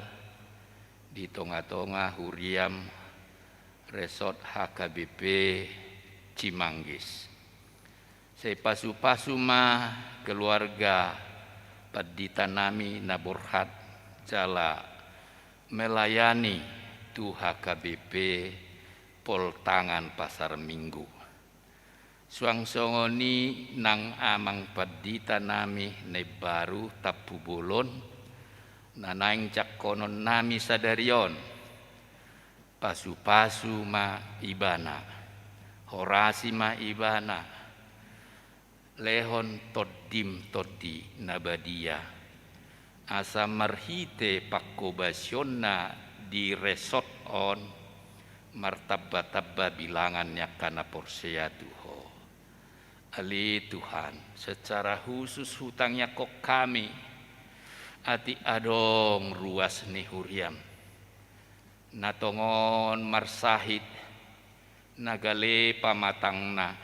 di tonga-tonga huriam resort HKBP Cimanggis. Saya pasu-pasu ma keluarga padita nami naburhat jala melayani tu HKBP Poltangan Pasar Minggu. Suang songoni nang amang padita nami ne baru tapu bolon nanaing jakonon nami sadarion pasu-pasu ma ibana horasi ma ibana lehon toddim toddi nabadia asa marhite pakobasionna di resort on martabba-tabba bilangannya kana porsea tuho. Ali Tuhan, secara khusus hutangnya kok kami ati adong ruas ni huriam natongon marsahid nagale pamatangna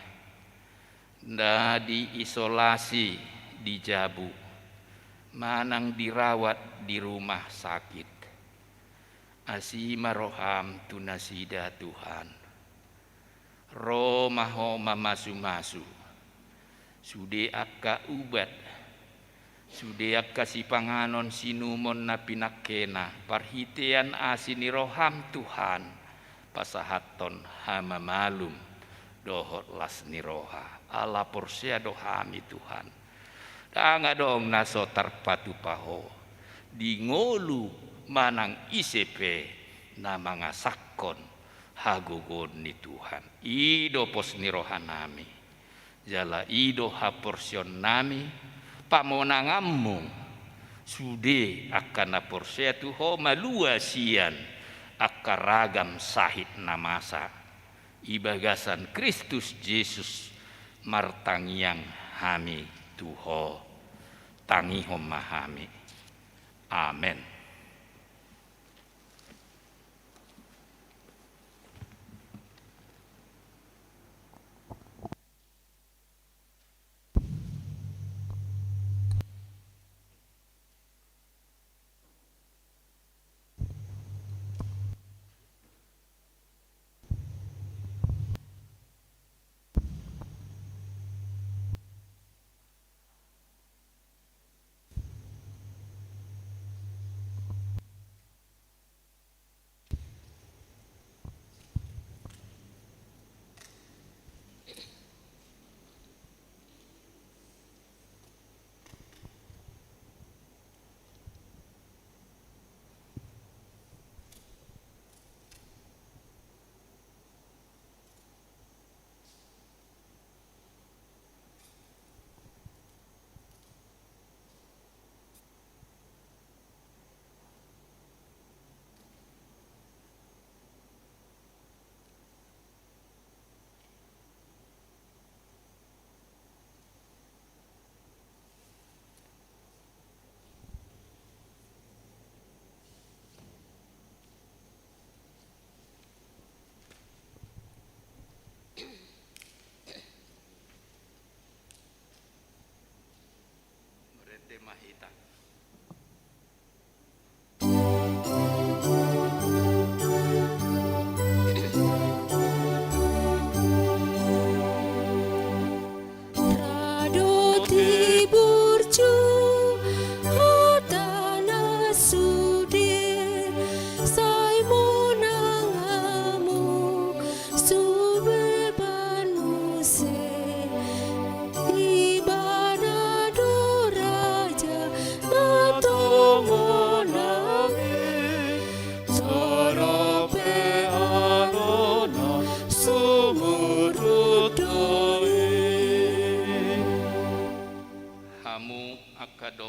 nda diisolasi di Jabu manang dirawat di rumah sakit asima roham tunasida Tuhan romaho mamasu-masu sude akka ubat sude akka si panganon sinumon na pinakena parhitean asini roham Tuhan pasahaton hama malum dohot las niroha ala porsea dohami Tuhan tanga dong naso tarpatu paho di ngolu manang ICP na mga sakon hagogon ni Tuhan ido pos niroha nami jala ido haporsion nami pamonangammu sude akan naporsea tuho maluasian akaragam sahit namasa ibagasan Kristus Yesus martangiang hami tuho tangihom mahami amen.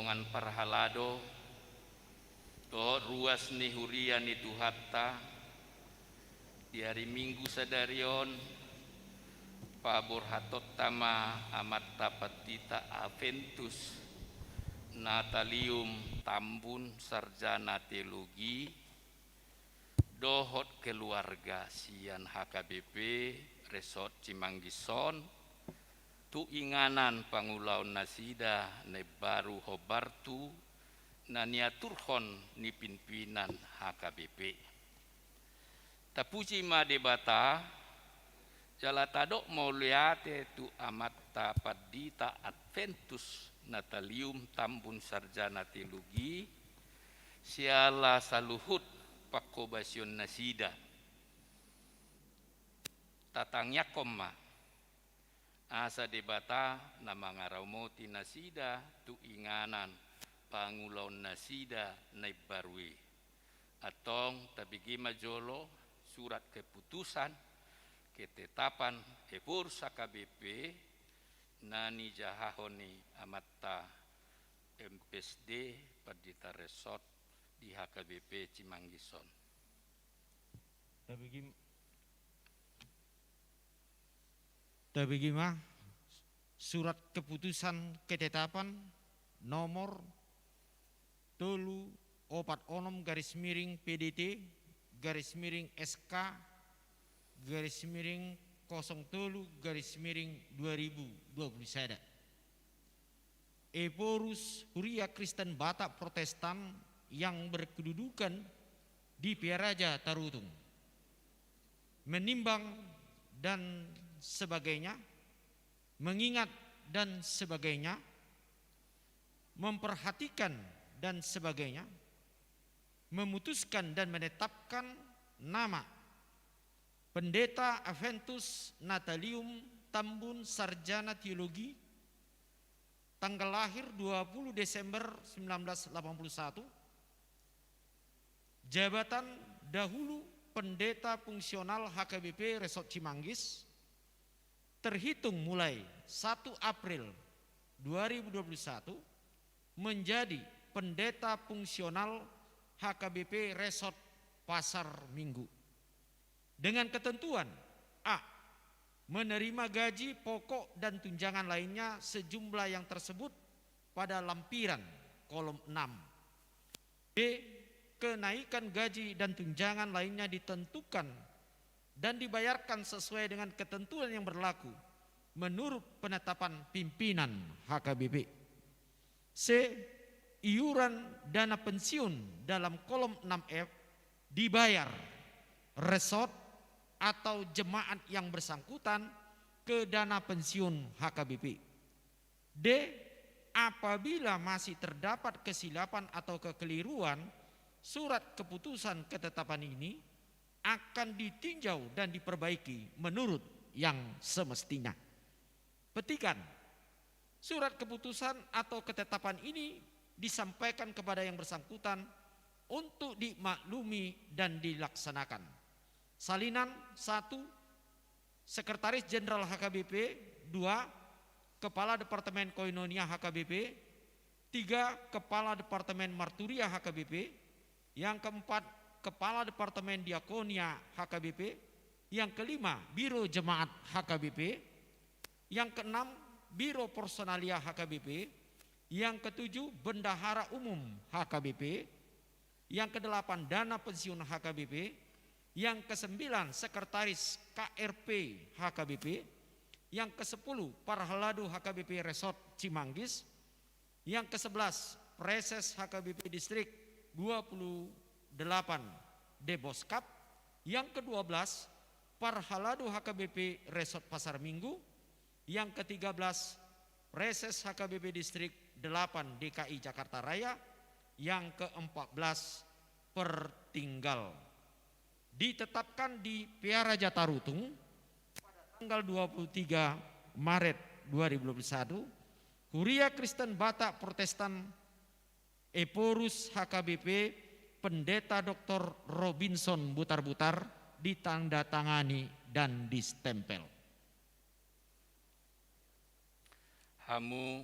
rombongan parhalado to ruas ni huria ni tuhatta di hari Minggu sadarion pabor hatot tama amatta patita Aventus Natalium Tambun Sarjana Teologi dohot keluarga sian HKBP Resort Cimanggison tu inganan pangulaon nasida ne baru hobartu na niaturhon ni pimpinan HKBP. Tapuji ma debata jalatadok mauliate tu amatta padita Adventus Natalium Tambun Sarjana Teologi siala saluhut pakobasion nasida tatangnya koma asa debata nama ngaramoti nasida tu inganan pangulaon nasida naib barwi atong tabigi majolo surat keputusan ketetapan epur SKBP nani jahahoni amatta MPSD Padita Resort di HKBP Cimanggison. Tabigi mah surat keputusan ketetapan nomor 346 garis miring PDT garis miring SK garis miring 07 garis miring 2021. Eporus Huria Kristen Batak Protestan yang berkedudukan di Piaraja Tarutung menimbang dan sebagainya, mengingat dan sebagainya, memperhatikan dan sebagainya, memutuskan dan menetapkan nama Pendeta Aventus Natalium Tambun Sarjana Teologi tanggal lahir 20 Desember 1981, jabatan dahulu Pendeta Fungsional HKBP Resort Cimanggis terhitung mulai 1 April 2021 menjadi Pendeta Fungsional HKBP Resort Pasar Minggu dengan ketentuan A. Menerima gaji pokok dan tunjangan lainnya sejumlah yang tersebut pada lampiran kolom 6. B. Kenaikan gaji dan tunjangan lainnya ditentukan dan dibayarkan sesuai dengan ketentuan yang berlaku menurut penetapan pimpinan HKBP. C. Iuran dana pensiun dalam kolom 6F dibayar resort atau jemaat yang bersangkutan ke dana pensiun HKBP. D. Apabila masih terdapat kesilapan atau kekeliruan, surat keputusan ketetapan ini akan ditinjau dan diperbaiki menurut yang semestinya. Petikan, surat keputusan atau ketetapan ini disampaikan kepada yang bersangkutan untuk dimaklumi dan dilaksanakan. Salinan 1. Sekretaris Jenderal HKBP. 2. Kepala Departemen Koinonia HKBP. 3. Kepala Departemen Marturia HKBP. Yang keempat, Kepala Departemen Diakonia HKBP. Yang kelima, Biro Jemaat HKBP. Yang keenam, Biro Personalia HKBP. Yang ketujuh, Bendahara Umum HKBP. Yang kedelapan, Dana Pensiun HKBP. Yang kesembilan, Sekretaris KRP HKBP. Yang kesepuluh, Parhaladu HKBP Resort Cimanggis. Yang kesebelas, Preses HKBP Distrik 28 Deboskap. Yang ke-12 Parhaladu HKBP Resort Pasar Minggu. Yang ke-13 Preses HKBP Distrik 8 DKI Jakarta Raya. Yang ke-14 Pertinggal. Ditetapkan di Piaraja Tarutung pada tanggal 23 Maret 2021, Huria Kristen Batak Protestan Eporus HKBP Pendeta Dr. Robinson Butar-Butar ditandatangani dan distempel. Hamu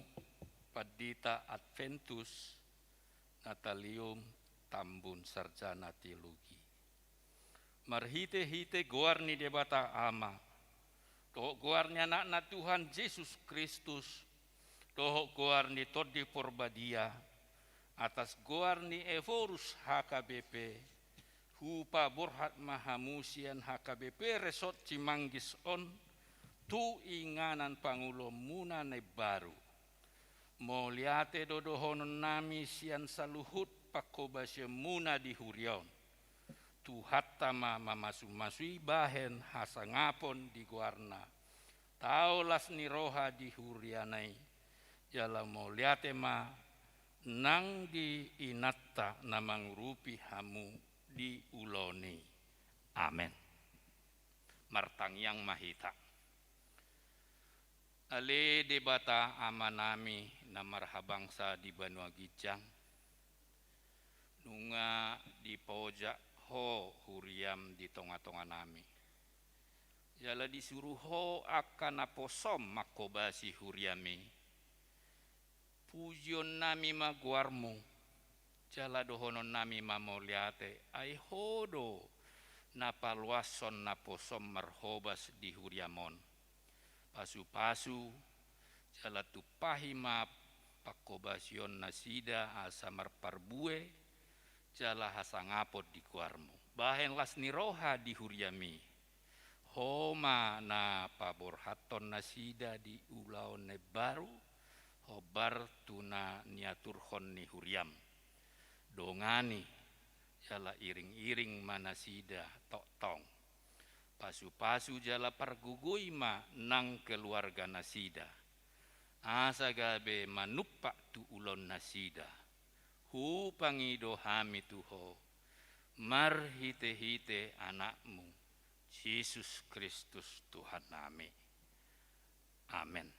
Pandita Adventus Natalium Tambun Sarjana Teologi. Marhite-hite goarni debata ama. Toh goarni anak Tuhan Yesus Kristus. Toh goarni todi porbadia. Atas goarni Evorus HKBP. Hupa Borhat Mahamusian HKBP Resort Cimanggis on. Tu inganan pangulo muna ne baru. Moliate dodohonon nami sian saluhut pakobasya muna di hurion. Tuhattama mamasu-masui bahen hasangapon di guarna. Taulas ni roha di hurianai. Jala moliate ma nang di inatta namang rupi hamu di uloni. Amen. Martangyang mahita. Ale debata amanami na marhabangsa di Banua Gijang. Nunga di pojak ho huriam di tonga-tonga nami. Jala disuruh ho akan aposom makobasi huriami. Pujion nami maguarmu. Jala dohonon nami mamoliate. Ai hodo napaluason naposom marhobas di huriamon. Pasu-pasu jala tupahima pakobasion nasida asamar parbue jala hasangapot di kuarmu. Bahen las niroha di huriami. Homa na paborhaton nasida di ulaon ne baru. Hobar tuna niaturhon ni huriam. Dongani jala iring-iring manasida tok tong. Pasu-pasu jala pargugui ma nang keluarga nasida. Asa gabe manupak tu ulon nasida. Hu pangido hami tuho. Marhite-hite anakmu. Yesus Kristus Tuhan nami. Amen.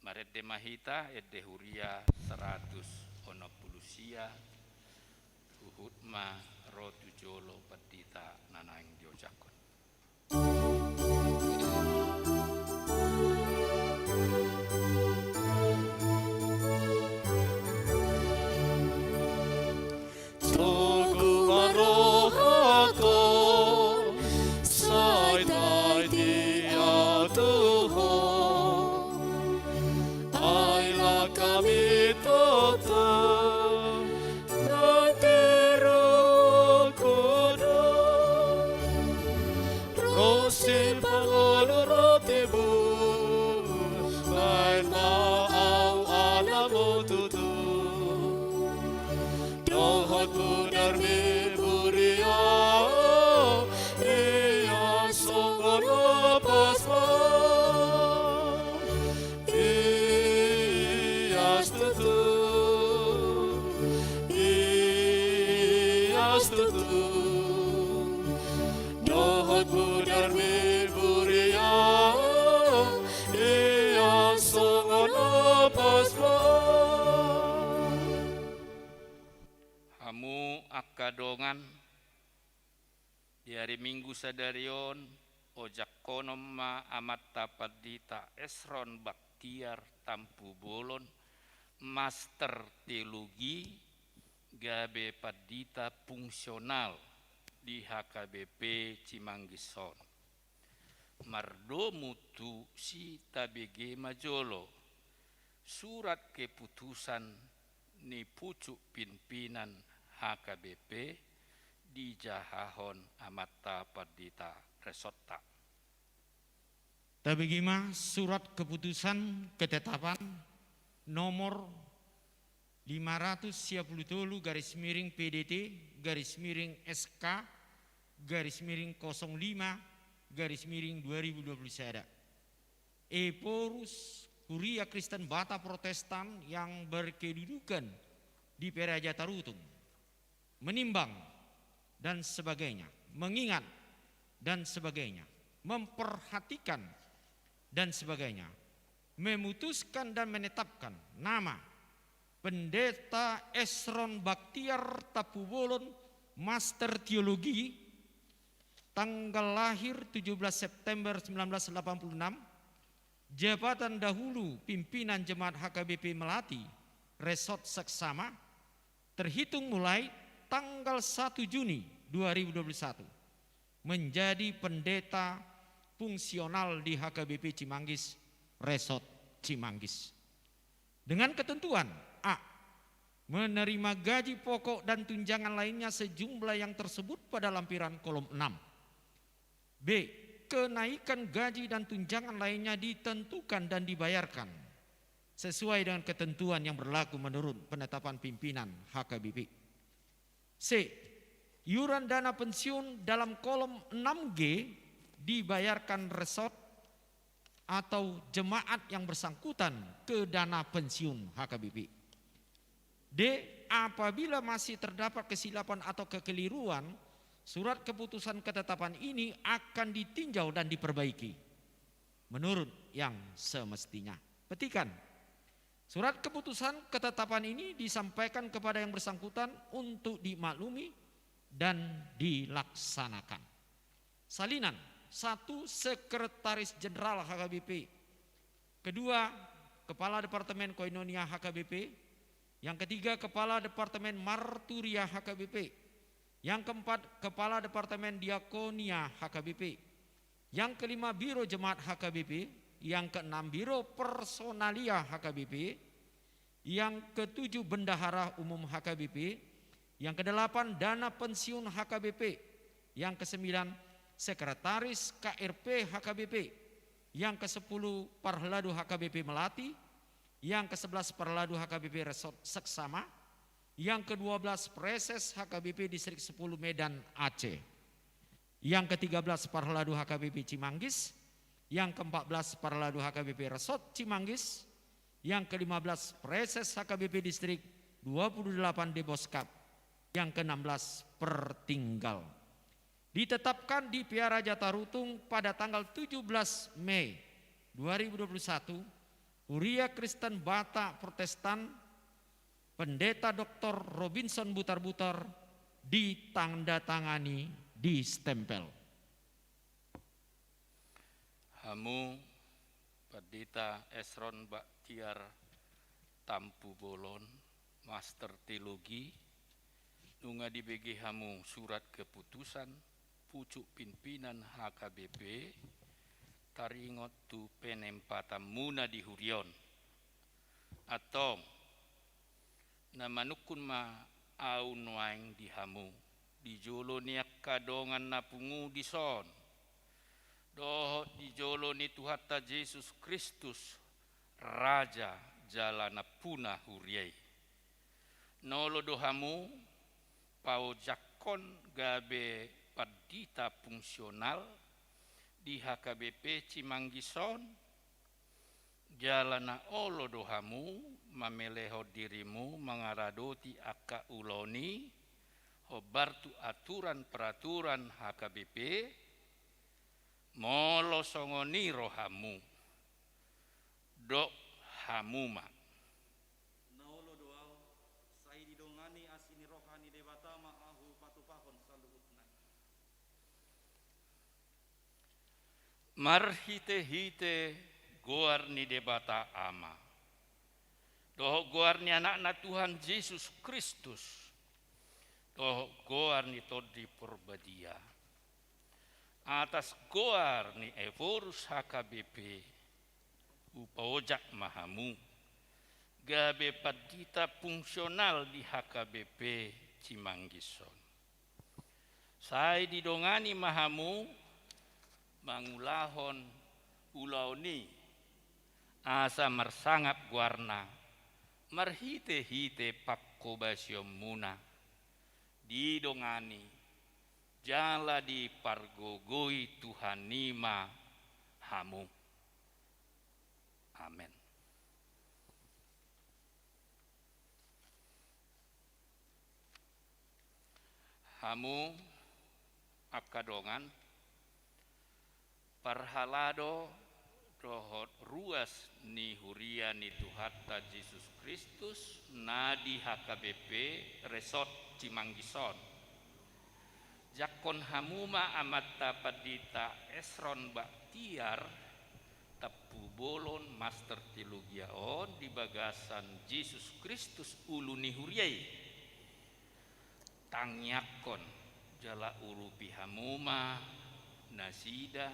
Maredde mahita edde huria 100 onopulusia. Uhutma rotu jolo patita nanaing diojakon. Togu marohako sai dai dia tuho. Ai la kami tota. Rosi pangolo rotebu, bain maau alamo tutu. Dohot budar mi buria, iya songono pasma. Iya stutu, iya stutu. Dohot budar mi buria, iya songono pasma. Hamu akadongan di hari Minggu sadarion ojak konom ma amatta padita Esron Baktiar Tampu Bolon Master Teologi gabe padita fungsional di HKBP Cimanggison. Mardomu tu si tabege majolo surat keputusan ni pucuk pimpinan HKBP di Jahahon Amatta Padita Resota. Tabegima surat keputusan ketetapan nomor 537 garis miring PDT garis miring SK garis miring 05 garis miring 2021. Eporus Kuria Kristen Batak Protestan yang berkedudukan di Peraja Tarutung menimbang dan sebagainya, mengingat dan sebagainya, memperhatikan dan sebagainya, memutuskan dan menetapkan nama Pendeta Esron Baktiar Tapubolon Master Teologi tanggal lahir 17 September 1986 jabatan dahulu pimpinan Jemaat HKBP Melati, Resort Seksama, terhitung mulai tanggal 1 Juni 2021 menjadi pendeta fungsional di HKBP Cimanggis, Resort Cimanggis. Dengan ketentuan A. Menerima gaji pokok dan tunjangan lainnya sejumlah yang tersebut pada lampiran kolom 6. B. Kenaikan gaji dan tunjangan lainnya ditentukan dan dibayarkan sesuai dengan ketentuan yang berlaku menurut penetapan pimpinan HKBP. C. Iuran dana pensiun dalam kolom 6G dibayarkan resort atau jemaat yang bersangkutan ke dana pensiun HKBP. D. Apabila masih terdapat kesilapan atau kekeliruan, surat keputusan ketetapan ini akan ditinjau dan diperbaiki menurut yang semestinya. Petikan. Surat keputusan ketetapan ini disampaikan kepada yang bersangkutan untuk dimaklumi dan dilaksanakan. Salinan. 1. Sekretaris Jenderal HKBP. 2. Kepala Departemen Koinonia HKBP. Yang 3. Kepala Departemen Marturia HKBP. Yang 4. Kepala Departemen Diakonia HKBP. Yang 5. Biro Jemaat HKBP. Yang 6. Biro Personalia HKBP. Yang 7. Bendahara Umum HKBP. Yang 8. Dana Pensiun HKBP. Yang 9. Sekretaris KRP HKBP. Yang 10. Parladu HKBP Melati. Yang 11. Parladu HKBP Resort Seksama. Yang 12. Preses HKBP Distrik 10 Medan Aceh. Yang 13. Parladu HKBP Cimanggis. Yang 14. Parladu HKBP Resort Cimanggis. Yang 15. Preses HKBP Distrik 28 Deboskap. Yang 16. Pertinggal. Ditetapkan di Piara Jatarutung pada tanggal 17 Mei 2021, Huria Kristen Batak Protestan, Pendeta Dr. Robinson Butar-Butar ditandatangani, distempel. Hamu Pendeta Esron Baktiar Tampu Bolon, Master Teologi, nunga dibagi hamu surat keputusan pucuk pimpinan HKBP taringot tu penempatan muna di Hurion atau namanukun ma aun waing di hamu di jolo niak kadongan napungu di son doh di jolo ni Tuhatta Yesus Kristus Raja jalana puna huriai nolo dohamu pau jakon gabe Padita fungsional di HKBP Cimanggison jalana olo dohamu mameleho dirimu mengaradoti aka uloni hobartu aturan peraturan HKBP molo songoni rohamu dok hamuma naolo doau sai didongani asini rohani debata ma'ahu patupahon saluhutna marhite-hite goar ni debata ama doh goar ni anak-anak Tuhan Yesus Kristus doh goar ni todi porbadia atas goar ni evorus HKBP upaojak mahamu gabe padita fungsional di HKBP Cimanggison saya didongani mahamu mangulahon pulau ni asa mersangap guarna marhite-hite pakko basyom muna didongani jala di pargogoi Tuhan nima hamu. Amin. Hamu akadongan parhalado dohot ruas ni huria ni Tuhatta Yesus Kristus nadi HKBP Resort Cimanggison jakon hamuma amata padita Esron Baktiar tepu bolon master teologia on di bagasan Yesus Kristus uluni huriai tangyakon jala urupi hamuma nasida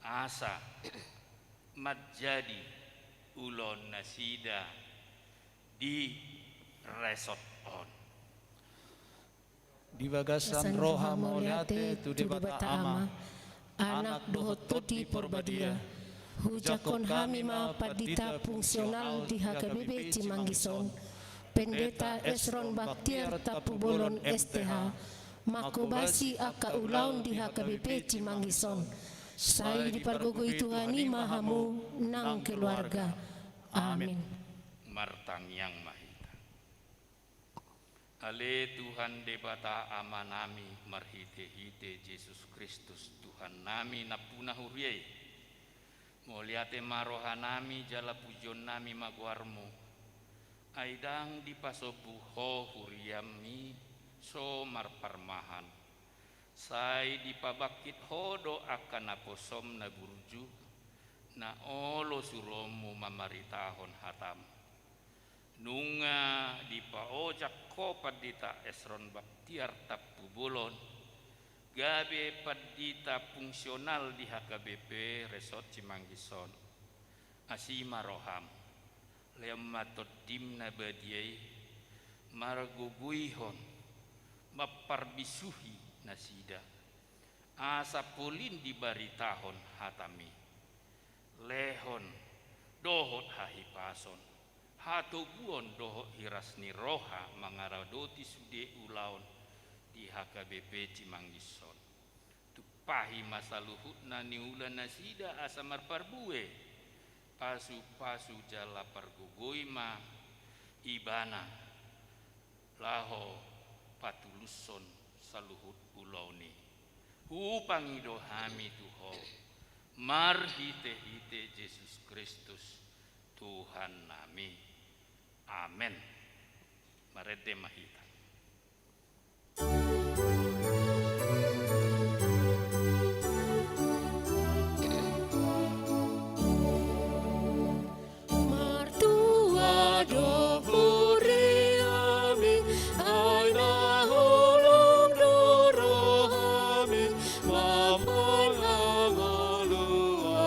asa majadi ulon nasida di resort on Di bagasan roha mauliate tu debata ama, anak dohot todi porbadia, hujakon hamima padita fungsional di HKBP Cimanggison, pendeta Esron Baktiar Tapu Bolon STH, makobasi aka ulaun di HKBP Cimanggison, saya dipargogoi Tuhani mahamu nang keluarga. Amin. martang yang mahita. Ale Tuhan debata amanami marhite-hite Yesus Kristus Tuhan nami napuna huriai. Moliate marohanami jala pujon nami maguarmu. Aidang dipasobu ho huriami so marparmahan. Sai dipabakit hodo akan aposom na burju na olo suromu mamaritahon hatam. Nunga di paojak ko padita Esron Baktiar Tapu Bolon gabe padita fungsional di HKBP Resort Cimanggison asima roham leamatot dimna badiai marguguihon maparbisuhi nasida asa polin di baritahon hatami lehon dohot hahipason hato buon doho hirasni roha mangaradoti sude ulaon di HKBP Cimanggison. Tupahi masa luhutna niulan nasida asa marparbue pasu-pasu jala pargogoima ibana laho patuluson saluhut ulaoni. Hupangido hami tuho marhite-hite Yesus Kristus Tuhan nami. Amen. Marede mahita. Martua dohuri amin, aina holong dorohami, mamang angoluana,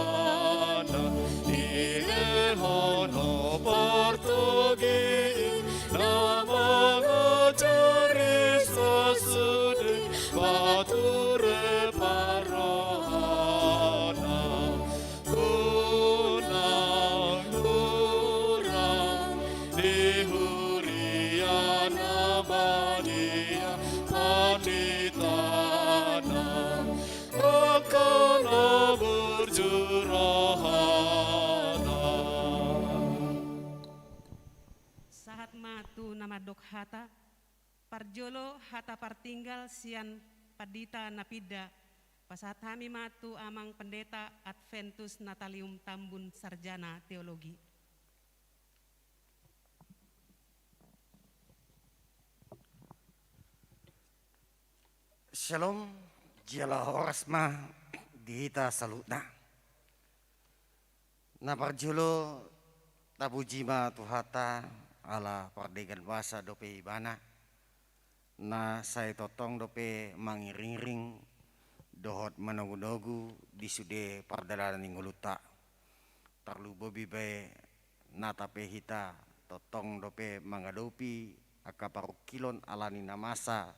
dilehon hopartogi, namang ajaris sasudi, bature parohana, kunang kurang, dihuriana badia, panitana, akan berjurahana. Sahat matu nama dok hata, parjolo hata partinggal sian padita napida, pasahat hami matu amang pendeta Adventus Natalium Tambun Sarjana Teologi. Shalom, jala horas ma dihita salutna. Na parjulo tabujima tuhata ala pardegan basa dope ibana. Na saya totong dope mangiring-ring dohot manogu-nogu di sude pardalanan ninguluta. Tarlu bobi bae natape hita totong dope mangadopi akaparukilon alani namasa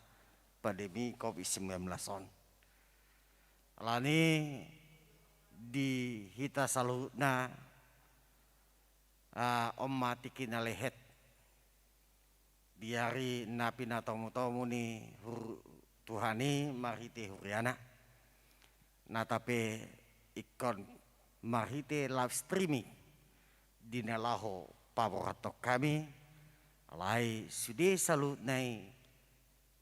pandemi COVID-19 on. Alani di hita salutna omma tikina lehet di hari napi na tomu-tomu ni Tuhani marhite huriana natape ikon marhite live streaming di nalaho pavoratok kami alai sude salutnai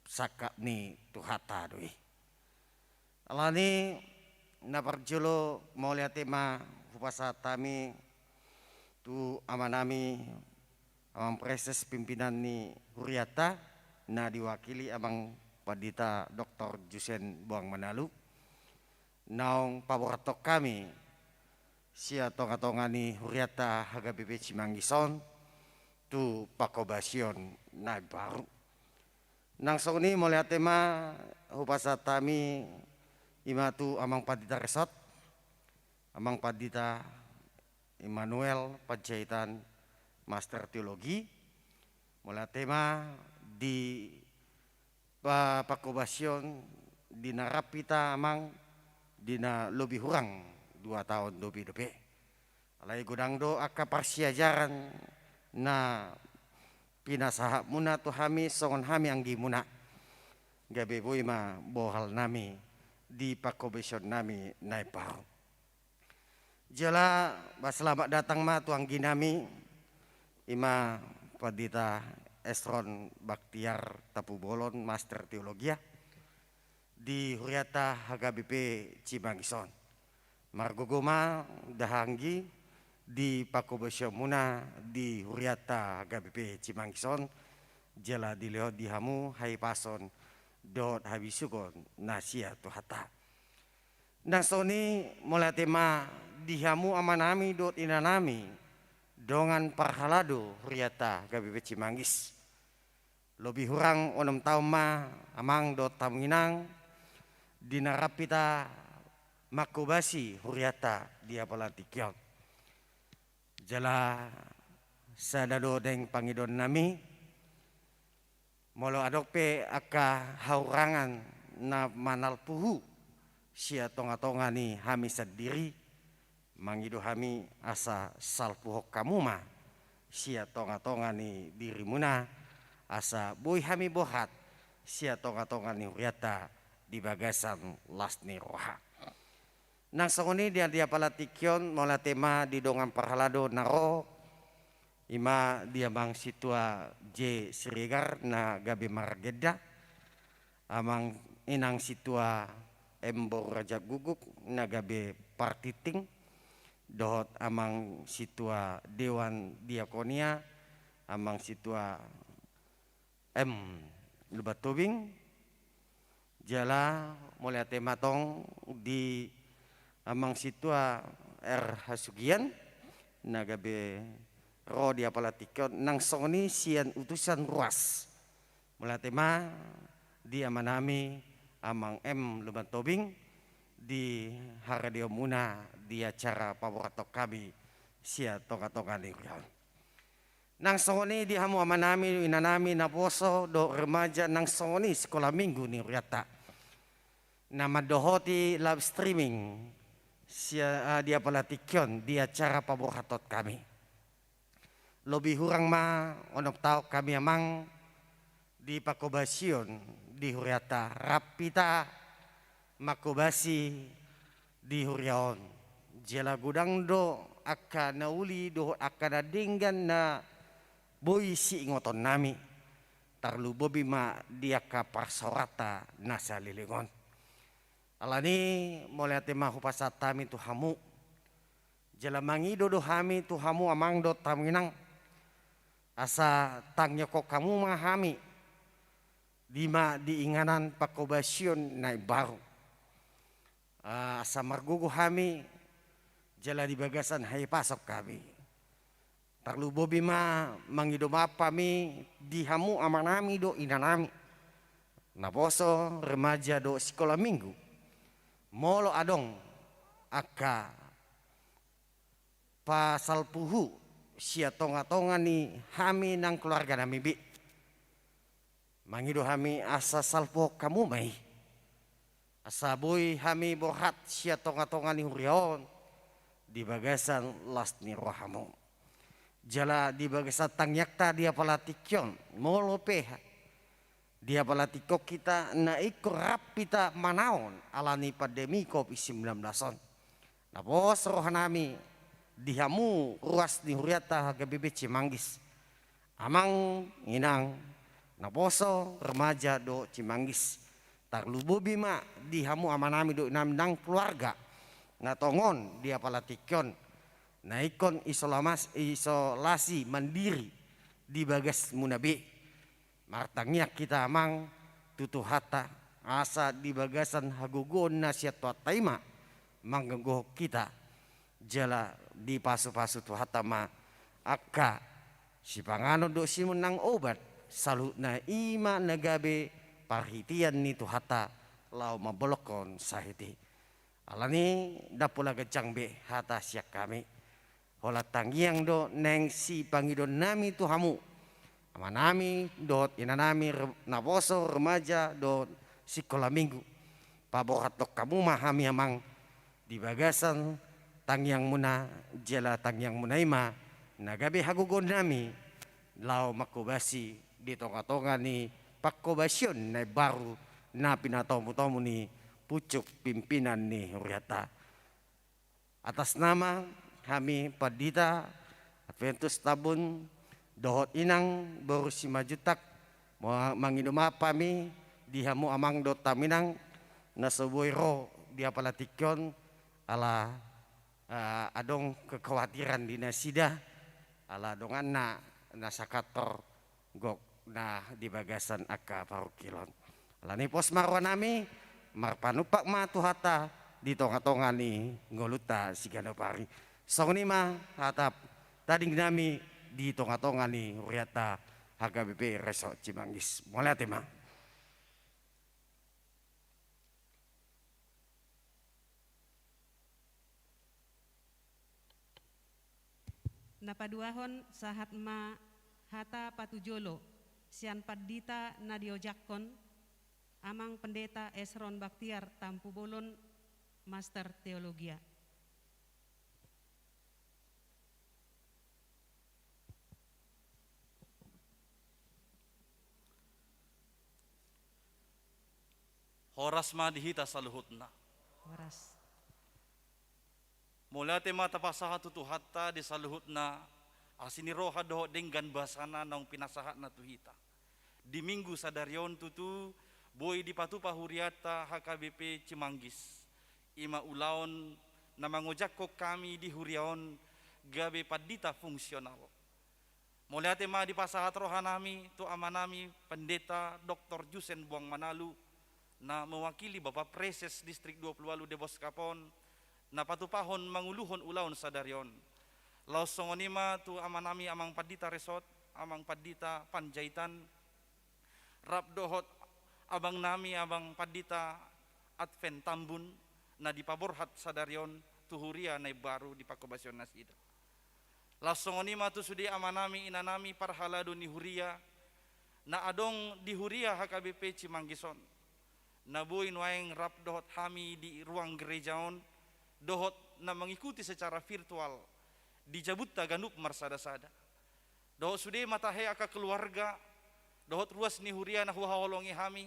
sakap ni tuhata doi. Alani naparjolo maulia tema hupasa tami tu amanami amang preses pimpinan ni Huriata na diwakili amang padita Dr. Jusen Buang Manalu naong paboratok kami sia tonga-tongani huriata HKBP Cimanggison tu pakobasion na baru. Nang soni mulai tema hupasatami imatu amang padita resort, amang padita Immanuel Panjaitan Master Teologi, mulai tema di pakobasion dina rapita amang dina lebih hurang 2 tahun lebih. Alai godang do aka parsiajaran na pinasaha muna tu hami songon hami anggi muna gabe boy ma bohal nami di pakobasion nami naik pau. Jala selamat datang ma tu anggi nami ima padita Esron Baktiar Tapu Bolon Master Teologia di Huriata HKBP Cimanggison. Margogoma dahanggi di pakobasion muna di Huriata HKBP Cimanggison jala dileo dihamu hai pason dot habisukon nasia tuhata. Nasoni mulai tema dihamu amanami dot inanami dongan parhalado Huriata HKBP Cimanggis. Lebih hurang 6 tahun ma amang dot taminang dinarapita makobasi Huriata dia palatikion. Jala sadado deng pangidon nami molo adokpe aka haurangan na manal puhu sia tonga-tonga ni hami sendiri mangido hami asa salpuhok kamuma sia tonga-tonga ni dirimuna asa boy hami bohat sia tonga-tonga ni Huriata di bagasan lasni roha. Nang songoni dia palatikion mola tema di dongan parhalado naro ima dia bang situa J Sirigar na gabe margeda amang inang situa Embor Raja Guguk na gabe partiting dohot amang situa Dewan Diakonia amang situa M Lubatobing jala mulai tema tong di amang situa R Hasugian nagabe ro dia palatikon nang soni sian utusan ruas mulai tema di amanami amang M Lubatobing di haradio muna di acara paboratok kami sia tonga-tonga ni nang soni di hamu amanami inanami naposo do remaja nang soni sekolah minggu ni Huriata nama dohoti live streaming sia dia palatikon di acara paboratot kami. Lebih hurang ma onok tau kami amang di pakobasion di Huriata rapita makobasi di Huriaon jela gudang do aka nauli do aka nadinggan na boy si ngoton nami tarlu bobi ma dia ka parsorata nasa lilingon alani mulai tema hupasatami tu hamu jela mangido do hami tu hamu amang do taminang asa tangnyoko kamu mahami dima diinganan pakobasion naik baru asa margugu hami jela di bagasan hai pasok kami tarlu bobi ma mangido mapami di hamu amanami do inanami naposo remaja do sekolah minggu molo adong aka pasal puhu sia tonga-tonga ni hami nang keluarga nami bi mangido hami asa salpo kamu mai asa boy hami bohat sia tonga-tonga ni Huriaon di bagasan lasni rohamu jala di bagasan tangyakta dia palatikyon molo peha dia palatiko kita na iko rapita manaon alani pandemi COVID-19 napos rohanami dihamu ruas di Huriata HKBP Cimanggis amang inang naposo remaja do Cimanggis tarlu bobi ma dihamu amanami do nang keluarga ngatongon dia palatikon naikon isolasi mandiri di bagas munabi martangnya kita amang tutu hata asa di bagasan hagugon nasiat taima manggenggoh kita jala di pasu-pasu tu hatama akka si pangano do si menang obat salutna ima nagabe parhitian ni tu hata lau mabolokon sahiti alani dapula gejang be hata siak kami hola tanggiang do neng si pangidon nami tu hamu amanami dot inanami naboso remaja dot sekolah minggu pabohatok kamu mahami amang di bagasan tangyang muna jela tangyang munaima nagabe hagugon nami lau makubasi di tonga-tonga ni pakobasyon na baru na pinatomu-tomu ni pucuk pimpinan ni Huriata atas nama kami Padita Adventus Tabun dohot inang baru si majutak mangiduma pami dihamu amang do taminang nasoboy ro dia palatikon ala adong kekhawatiran di nasida ala dongan na sakator gok na di bagasan akka parukilon ala ni pos marwa nami marpanupak ma tuhata di tonga-tonga ni ngoluta siganopari song ni ma hatap tading nami di tonga-tonga ni Huriata HKBP Resort Cimanggis. Mulai tema. Napaduahon sahat ma hata patujolo sian Padita Nadio Jakkon amang pendeta Esron Baktiar Tampu Bolon Master Teologia. Horas madihita saluhutna. Horas. Mula tema tapasaha tutuhatta di saluhutna asini roha doho denggan basana naung pinasahat na tuhita. Di minggu sadarion tutu boy di patupa Huriata HKBP Cimanggis. Ima ulaon na mangojak ko kami di Huriaon gabe Padita fungsional. Mula tema di pasahat rohanami tu amanami pendeta Dr. Jusen Buang Manalu na mewakili Bapak Preses Distrik 28 Debos Kapon na patupahon manguluhon ulaon sadarion laos songonima tu amanami amang Padita Resort amang Padita Panjaitan rap dohot abang nami abang Padita Advent Tambun na dipaborhat sadarion tu huria na baru di pakobasyon nasida laos songonima tu sudi amanami inanami parhalado ni huria na adong di huria HKBP Cimanggison nabuin waeng rap dohot hami di ruang gerejaon dohot na mengikuti secara virtual di Jabuta Ganuk marsada-sada dohot sude matahe aka keluarga dohot ruas ni huria na huhaholongi hami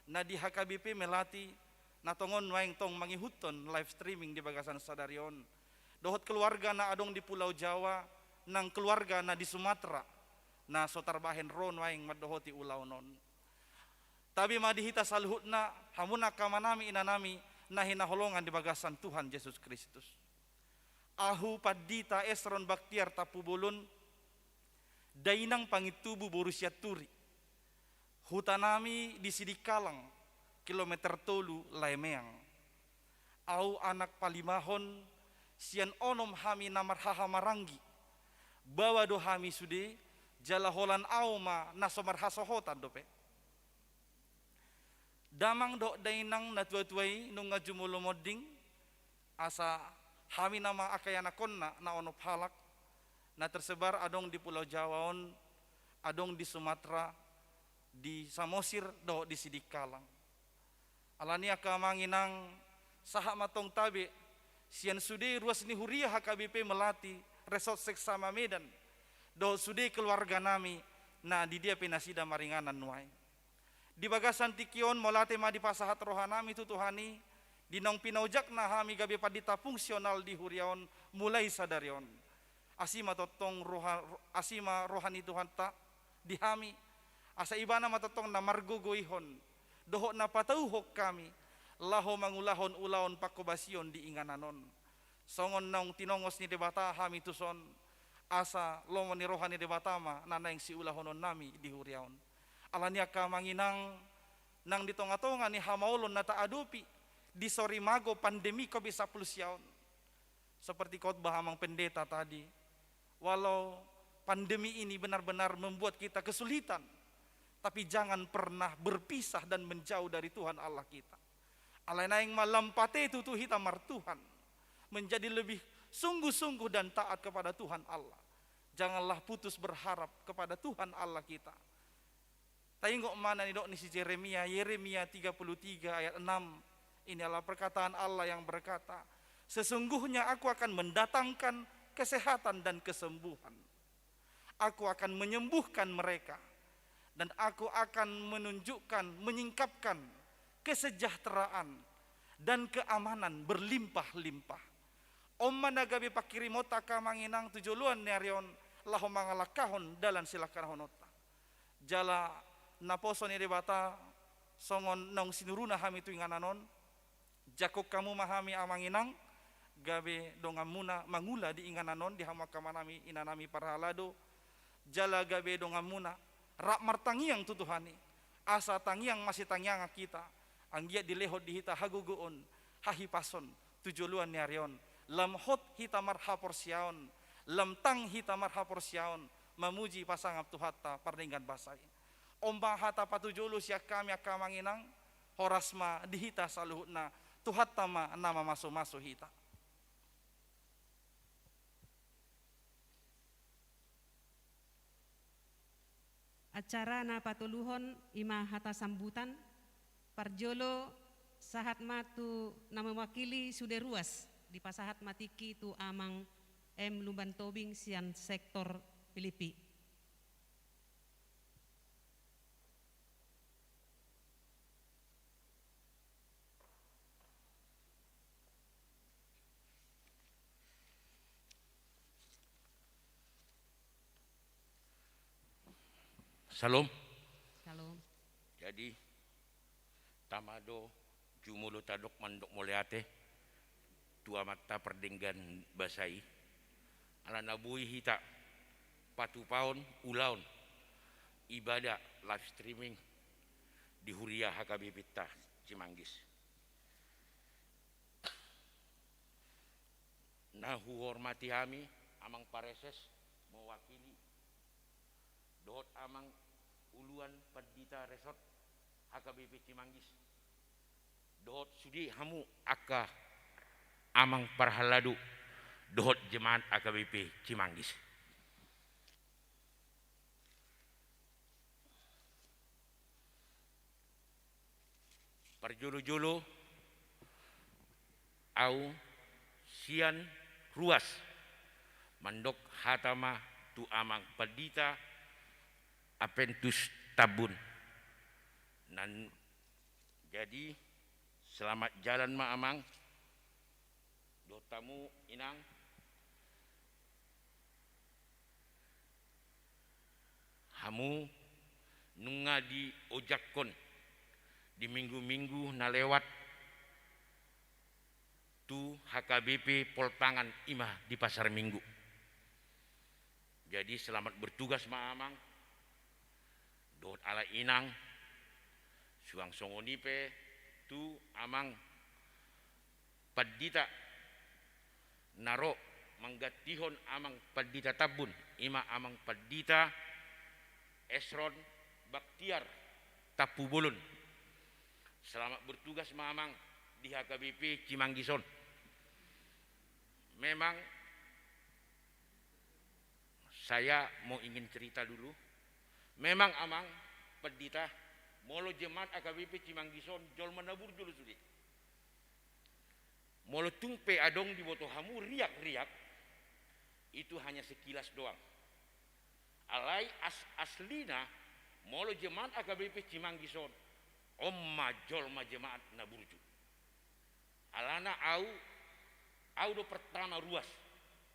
na di HKBP melati na tongon waeng tong mangihuton live streaming di bagasan sadarion dohot keluarga na adong di Pulau Jawa nang keluarga na di Sumatera na sotarbahen ron waeng madohoti ulaunon tabi madihita saluhutna hamuna kamanami inanami na hinaholongan di bagasan Tuhan Yesus Kristus. Ahu Padita Esron Baktiar Tapubulun dainang pangitubu Borussia Turi. Hutanami di Sidikalang kilometer tolu Laemeang. Au anak palimahon sian onom hami namar hahamarangi. Bawa do hami sude jalaholan auma nasomar hasohotan dope. Damang do dainang na tuai-tuai nung ngajumulo moding asa hami nama akayana konna na onop halak na tersebar adong di Pulau Jawaon adong di Sumatera di Samosir do di Sidikalang alani aka manginang saha matong tabe sian sude ruas ni huria HKBP melati resort seksama Medan do sude keluarga nami na di dia pinasida maringanan nuai di bagasan tikion molate ma di pasahat rohanami tutuhani dinong pinaujak na hami gabi Padita fungsional di huriaon mulai sadarion asima totong asima rohani Tuhan ta di hami asa ibana matotong na margogoihon doho na patauhok kami laho mangulahon ulaon pakobasion di ingananon songon naung tinongos ni debata hami tuson asa lomon ni rohani debatama nanaing si ulahonon nami di huriaon alania ka manginang nang di tonga-tonga ni hamaulon na taadupi di sori mago pandemi ko bisa plusyaon seperti khotbah Amang Pendeta tadi, walau pandemi ini benar-benar membuat kita kesulitan, tapi jangan pernah berpisah dan menjauh dari Tuhan Allah kita. Alaina yang malampate itu hitamar Tuhan, menjadi lebih sungguh-sungguh dan taat kepada Tuhan Allah. Janganlah putus berharap kepada Tuhan Allah kita. Tengok mana nih dok nih si Yeremia 33 ayat 6. Ini adalah perkataan Allah yang berkata, sesungguhnya aku akan mendatangkan kesehatan dan kesembuhan. Aku akan menyembuhkan mereka, dan aku akan menyingkapkan kesejahteraan dan keamanan berlimpah-limpah. Omma nagabi pakirimota ka manginang tujuluan nerion laho mangalakahon dalan silakan honota. Jala naposo ni debata songon nong sinuruna hami tu ingananon. Jakok kamu mahami amanginang gabe dongamuna mangula di ingananon di hamakamanami inanami parhalado. Jala gabe dongamuna rak martangiang tutuhani. Asa tangiang masih tangiang kita. Anggia dilehot dihita haguguon hahipason tujuluan nerion. Lam hot hitamar haporsiaon, lam tang hitamar haporsiaon, memuji pasangap tuhata pardinggan basai. Omba hata patujulu siak kami akamanginang, horasma dihita saluhutna, tuhatama nama maso-maso hita. Acara na patuluhon ima hata sambutan, parjolo sahat matu na mewakili sudah ruas di pasahat matiki tu amang Lumban Tobing sian sektor Filipi. Salam. Salam. Jadi tamado jumulo tadok mandok muliate tua mata perdenggan basai ala nabui hita patu paon ulaun ibadah live streaming di Huria HKBP ta Cimanggis. Nah hormati kami amang pareses mewakili dot amang uluan Padita Resort HKBP Cimanggis dot sudi hamu akka amang parhaladu dohot jemaat AKBP Cimanggis. Parjolo-jolo au sian ruas mandok hatama tu amang Padita Apentus Tabun. Dan jadi selamat jalan ma amang dotamu inang hamu nunga di ojakon di minggu-minggu na lewat tu HKBP Poltangan imah di pasar minggu. Jadi selamat bertugas ma amang dot ala inang suang songonipe tu amang Padita naro manggatihon amang Padita Tabun ima amang Padita Esron Baktiar Tapubulun. Selamat bertugas mamang di HKBP Cimanggison. Memang saya mau ingin cerita dulu. Memang amang Padita molo jemaat HKBP Cimanggison jol menabur dulu sudi. Molo tungpe adong di boto hamu riak-riak itu hanya sekilas doang. Alai aslina molo jemaat AKBP Cimanggison omma jolma jemaat naburju. Alana au do pertama ruas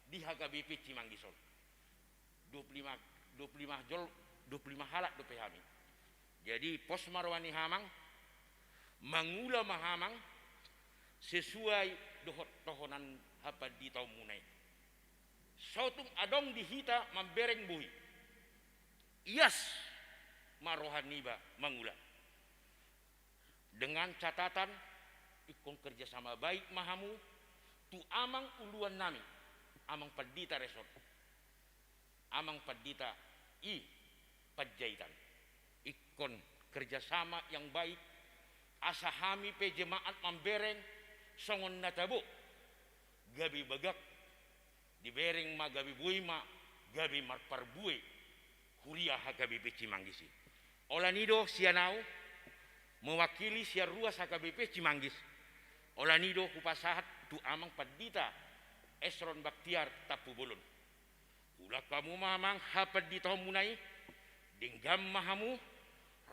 di HKBP Cimanggison. 25 jol 25 halak do pehami. Jadi pos marwani hamang mangula mahamang sesuai dohot tohonan apa di tau munai. Sautum adong dihita mambereng bui. Ias marohaniba mangula. Dengan catatan ikon kerjasama baik mahamu tu amang uluan nami, amang Padita Resort, amang Padita I Padjaitan. Ikon kerjasama yang baik, asahami pe jemaat mambereng, songon natabo, gabi bagak, dibereng ma gabi bui ma, gabi marparbue, huria HKBP Cimanggis. Olanido sianau, mewakili siar ruas HKBP Cimanggis. Olanido kupasahat tu amang Padita Esron Baktiar Tapu Bolon. Ulah kamu mamang Padita munai dinggam mahamu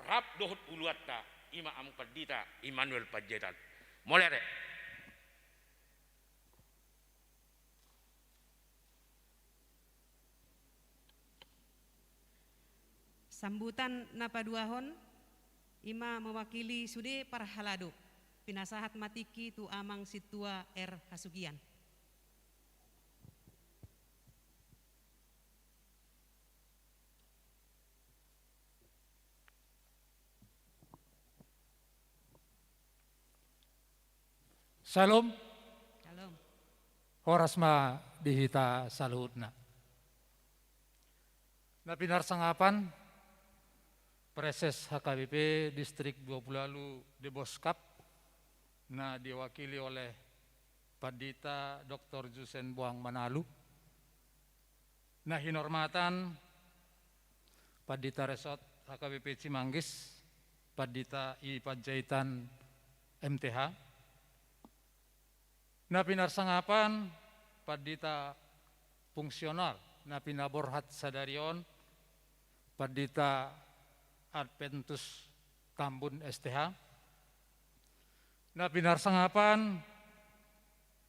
rap dohut uluatta ima amang Padita Immanuel Padjaitan. Molere. Sambutan napaduahon ima mewakili sude parhalado pinasahat matiki tu amang situa R Hasugian. Salam, Shalom. horasma dihita saluhutna. Na pinarsangapan, Preses HKBP Distrik 20 lalu di Boskap, na diwakili oleh Padita Dr. Jusen Buang Manalu. Nah, hinormatan Padita Resort HKBP Cimanggis, Padita I Padjaitan MTH. Nah, pinarsangapan Padita fungsional, na pinaborhat sadarion, Padita Adventus Tambun STH. Na pinarsangapan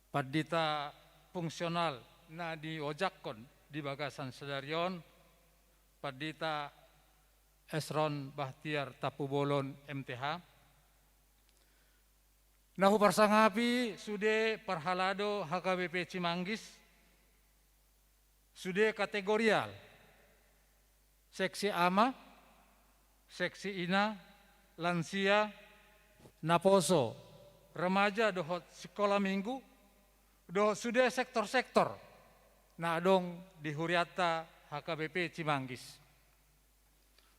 Padita fungsional na di Ojakkon di Bagasan Sedarion, Padita Esron Bahtiar Tapu Bolon MTH. Nah, huparsangapi sude parhalado HKBP Cimanggis, sude kategorial, seksi ama, seksi ina, lansia, naposo, remaja dohot sekolah minggu, dohot sudah sektor-sektor, nah dong di Huriata HKBP Cimanggis.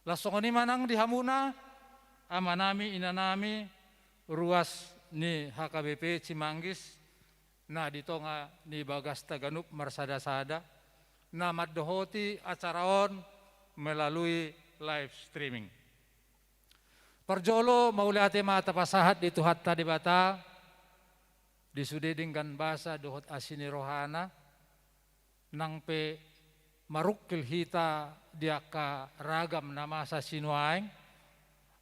Lasongoni manang di Hamuna, amanami inanami, ruas ni HKBP Cimanggis, nah di tonga ni Bagas Taganup marsada-sada, nah maddohoti acaraon melalui live streaming. Perjolo mauliate mata pasahat di tuhatta di bata, di sudedingkan bahasa dohot asini rohana, nang pe marukil hita diaka ragam nama sa sinuaing,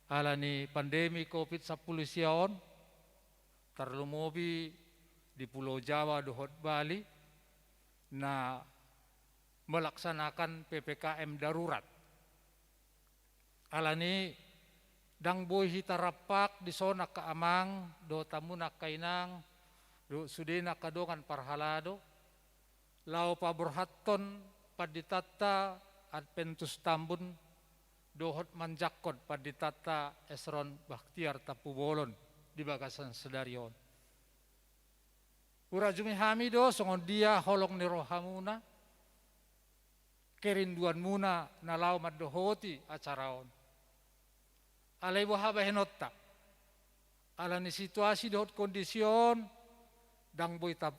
alani pandemi COVID-10 sion, terlumobi di Pulau Jawa dohot Bali, na melaksanakan PPKM darurat. Alani dang boy hita rapak di sona kaamang do tamuna kainang do sudena kadongan parhalado lau paborhatton paditata Adventus Tambun dohot manjakkon paditata Esron Bahtiar Tapu Bolon di Bagasan Sedarion. Urajumi hamido songon dia holong ni rohamuna kerinduan muna na lau maddohoti acaraon. Alai wahaba henotta, alani situasi dohot kondision, dang boy tab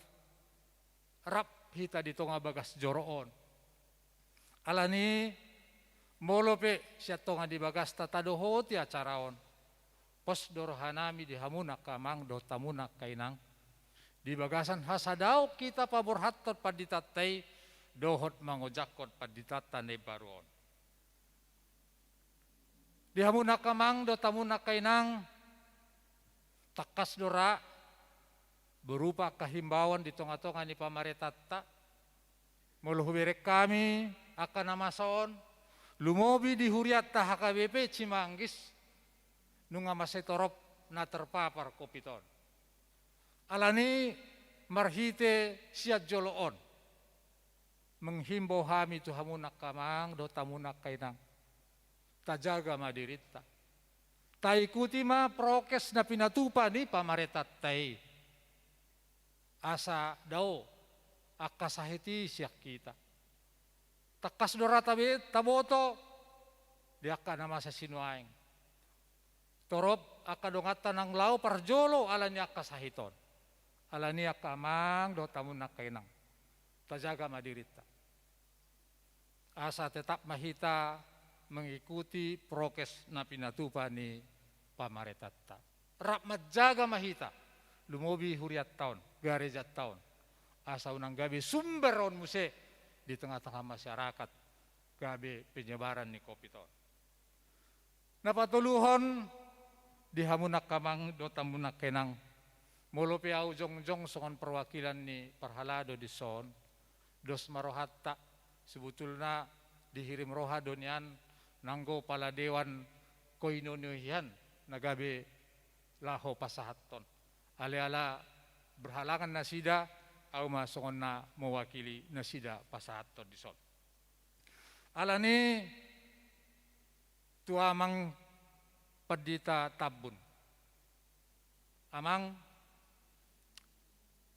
rap hita di tonga Bagas joroon. Alani molope siya tonga di Bagas tatadohoti acaraon. Pos dorohanami di Hamuna kamang do tamuna kainang. Di Bagasan hasadao kita paborhatot paditatay dohot mangojakot paditatan ne baruon. Di Hamuna kamang do tamuna kainang takas dora berupa kahimbauan di tonga-tonga ni pamaretatta muluhubirek kami akan namason lumobi di Huriata HKBP Cimanggis nunga masetorop na terpapar kopiton. Alani marhite siat joloon menghimbau hami tu Hamuna kamang do tamuna kainang tajaga madirita. Ta ikuti ma prokes na pinatupa ni pamaretat tay. asa dao akasahiti siak kita. Takas dora tabi taboto dia ka nama sa sinuaing. Torop akadongatan ng lao parjolo alanya kasahiton. Alania kamang do tamun nakainang. Tajaga madirita. Asa tetap mahita mengikuti prokes na pinatupa ni pamaretatta. Rap majaga mahita. Lumobi huriat taon, garejat taon. Asa unang gabi sumberon muse di tengah-tengah masyarakat. Gabi penyebaran ni kopi taon. Napatuluhon di hamunak kamang do tamunak kenang. Molo piau jong-jong songon perwakilan ni Parhalado di son. Dos marohatta sebetulnya dihirim rohado nian nanggo pala dewan koinonian nagabe laho pasahaton. Ale-ala berhalangan nasida au masongon na mewakili nasida pasahaton di son. Alani tuamang padita tabun. Amang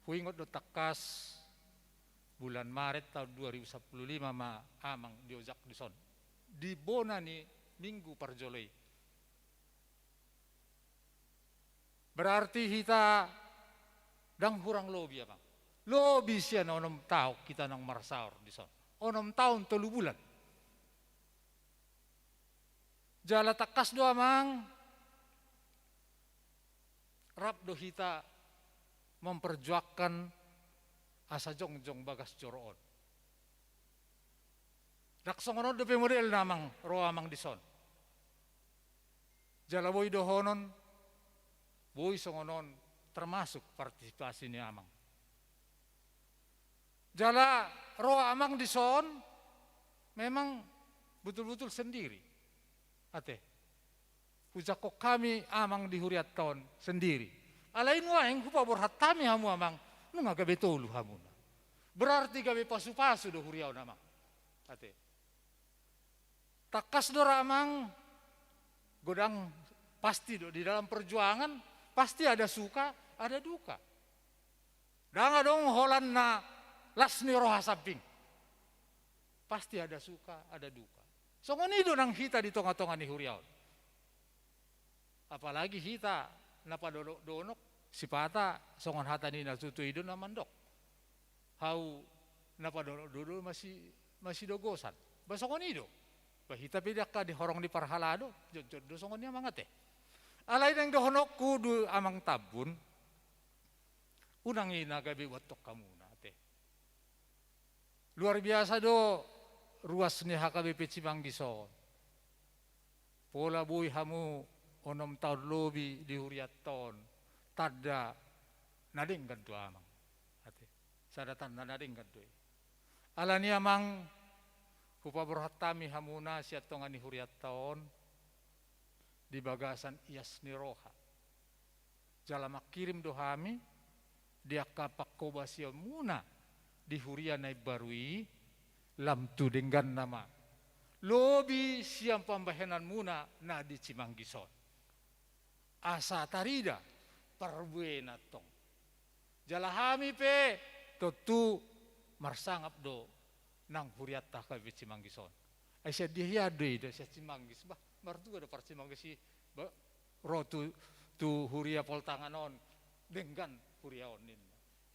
huingot do takas bulan Maret tahun 2015 ma amang diojak di son. Di bona ni minggu parjoloi. Berarti kita dang hurang lobi amang. Lobi siya na 6 tahun kita nang marsaur di son. 6 tahun 3 bulan. Jala takas do amang. Rap do kita memperjuangkan asa jongjong bagas joroon. Naksongonon do model namang roa amang di son. Jala boy dohonon, boy songonon termasuk partisipasi ni amang. Jala roa amang di son memang betul-betul sendiri. Ate, ujakok kami amang di huriat tahun sendiri. Alain waeng hupa borhatami hamu amang, nunga gabe tolu hamuna. Berarti gabe pasu-pasu do huriau namang. Ate, takas do ramang, godang pasti do di dalam perjuangan, pasti ada suka, ada duka. Danga dong holan na lasni roha samping. Pasti ada suka, ada duka. Songon itu nang hita di tonga-tonga ni huriau. Apalagi hita napa donok sipata songon hata ni natutu idon na mandok. Hau napa donok masih dogosan. Basongon itu. Bahita pidak ka di horong di Parhalado, jod songon niya mangate. Alay nang dohonok kudu amang tabun. Unang inagabi watok kamuna te. Luar biasa do ruas ni HKBP Cimanggisson. Pola buy hamu 6 tahun lobi di huriat ton. Tada nadinggan tu amang. Ate. Sadatan nadinggan tu. Alani amang kupa berhatami hamuna siat tongan di huriat ton. Di bagasan ias ni roha. Jalamak kirim dohami. Dia kapak kobasio muna. Di huria naik barui. Lam tu dengan nama lobi siang pembahanan muna na di Cimanggisson. Asa tarida perbuena tong. Jalahami pe totu marsangap do nang huriat taka di Cimanggisson. Aisyah dia do sia Cimanggis bah martu ada par Cimanggis rotu tu huria poltanganon dengan huria onin.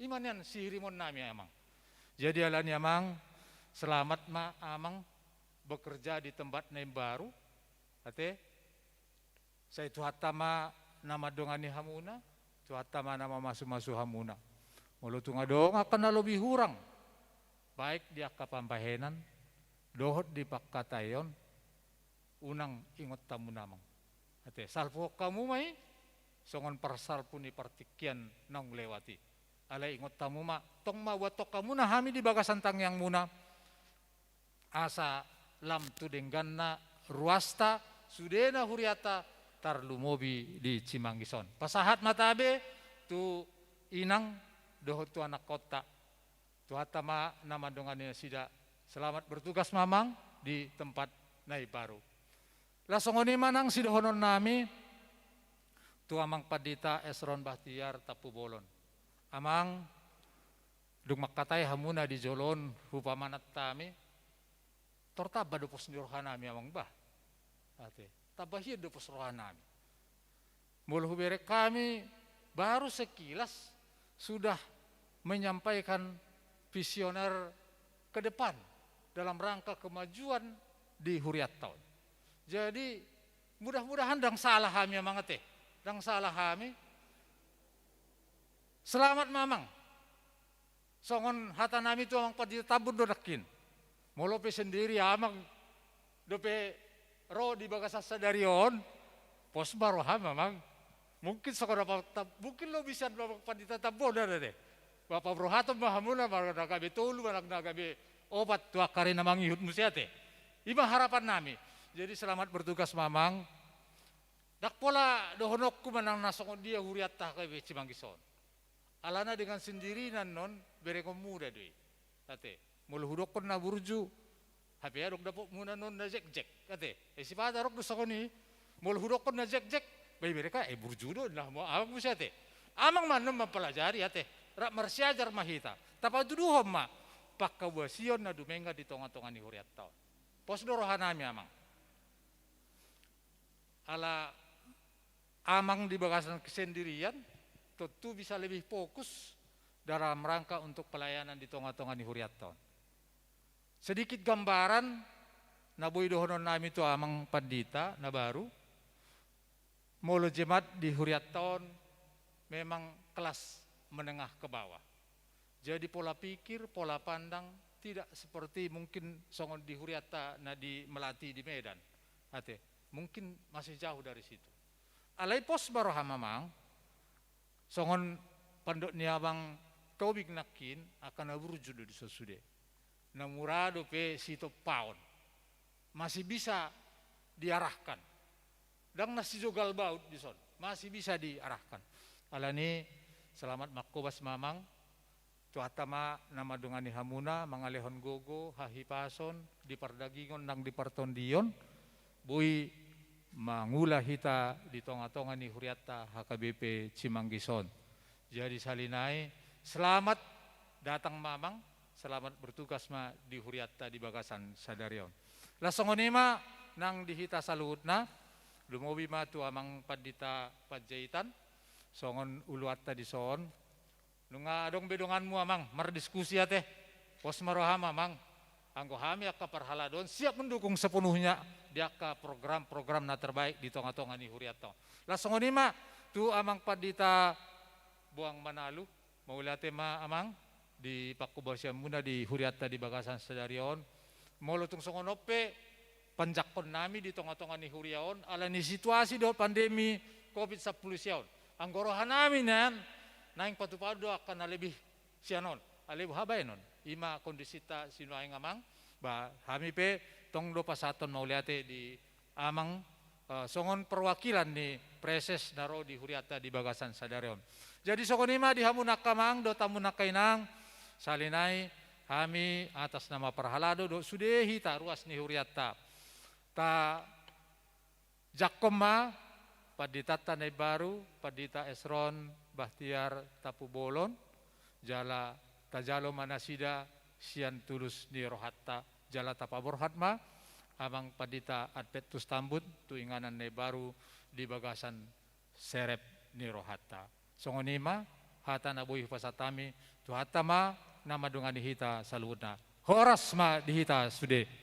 Imanian sihirimon nami amang. Jadi alani amang selamat ma amang bekerja di tempat yang baru. Ate, saya tuhatama nama dongani hamuna, tuhatama nama masu-masu hamuna. Mulu tunga dong akan lebih hurang. Baik dia kapambahenan, dohot di pakkatayon, unang ingot tamu namang. Ate, salpo kamu mai, songon parsalpu ni partikian nang lewati. Alay ingot tamu ma, tong ma watok kamu na hami di bagasan tangyang muna. Asa lam tu dengganna ruasta sudena huriata tarlumobi di Cimanggisson. Pasahat matabe tu inang dohot tu anak kota. Tu hatama nama dongannya sida. Selamat bertugas mamang di tempat nai baru. Lasongoni manang sidohonon nami tu amang padita Esron Bahtiar Tapu Bolon. Amang dung makatai hamuna di jolon hupamanat tami tortaba do pos rohanami amang bah ate tabahir do pos rohanami mulu hubere kami baru sekilas sudah menyampaikan visioner ke depan dalam rangka kemajuan di Huriat Tahun. Jadi mudah-mudahan dang salah kami mangat dang salah kami. Selamat mamang. Songon hata nami tu amang padi tabun dodakin. Molope sendiri amang dope ro di bagasa sadarion pos baroha mamang. Mungkin sekolah mungkin lo bisa padi tabun deh. Bapak brohato mahamuna marga gabe tolu marga gabe obat tua karena mangihut musiate. Ima harapan nami. Jadi selamat bertugas mamang. Dak pola dohonokku menang nasong dia huriat tah kabe Cimanggison. Alana dengan sendiri non bereko muda doi. Kate, mulu hudokon na burju. Hape adok dapok muna non na jek. Kate, sipada rok dosakoni. Mulu hudokon na jek. Bayi mereka burju do nah mau apa musiate. Amang manom mempelajari ate. Rak marsiajar mahita. Tapa duduhom ma. Pakawasion na dumenga di tonga-tonga ni Huriat Tahun. Pos dorohanami amang. Ala amang di bagasan kesendirian, tentu bisa lebih fokus dalam rangka untuk pelayanan di tonga-tonga ni Huriat Tahun. Sedikit gambaran na boy dohonon nami itu amang pandita na baru. Molo jemaat di Huriat Tahun memang kelas menengah ke bawah. Jadi pola pikir, pola pandang tidak seperti mungkin songon di Huriata na di Melati di Medan. Ate, mungkin masih jauh dari situ. Alai pos baroha mamang, songon pandok ni abang tobik nakin akan aburju di sosude. Namurado pe sito paon. Masih bisa diarahkan. Dan nasi jogal baut di son, masih bisa diarahkan. Alani selamat makobas mamang, tuatama nama dungani hamuna, mangalehon gogo, hahipason, di pardagingon nang di partondion, bui mangula hita di tonga-tonga ni Huriata HKBP Cimanggison. Jadi salinai, selamat datang mamang, selamat bertugas ma di Huriata di Bagasan Sadarion. Lasongonima nang dihita saluhutna, lumobi ma tu amang padita pajaitan, songon uluatta di son nunga adong bedonganmu amang mardiskusi ate pos maroham amang anggo hami akka parhaladon siap mendukung sepenuhnya dia ka program-program na terbaik di tonga-tonga ni Huriat Tahun. Langsung ma tu amang padita buang Manalu maulate ma amang di pakubasya muna di Huriata di Bagasan Sadarion molotung songonope panjakon nami di tonga-tonga ni Huriaon ala ni situasi do pandemi COVID-19 siaon. Anggorohan namin yan, naing patupado akan na lebih sianon, alib habay non, ima kondisita sinuay ngamang, ba hami pe tong do pasaton mauliate di amang songon perwakilan ni preses naro di Huriata di Bagasan Sadarion. Jadi songon ima di hamunak kamang do tamunak kainang, salinay hami atas nama perhalado do sudehi ta ruas ni Huriata, ta jakoma Padita Tanay Baru, Padita Esron, Bahtiar Tapu Bolon, Jala Tajalo Manasida, Sian Tulus ni Rohatta, Jala Tapaborhatma, Amang Padita Adpetus Tambut, Tuinganan Nay Baru di Bagasan Serep ni Rohatta. Songonima, hata nabuhi pasatami, tuhatama nama dungan dihita saludna. Horas ma dihita sude.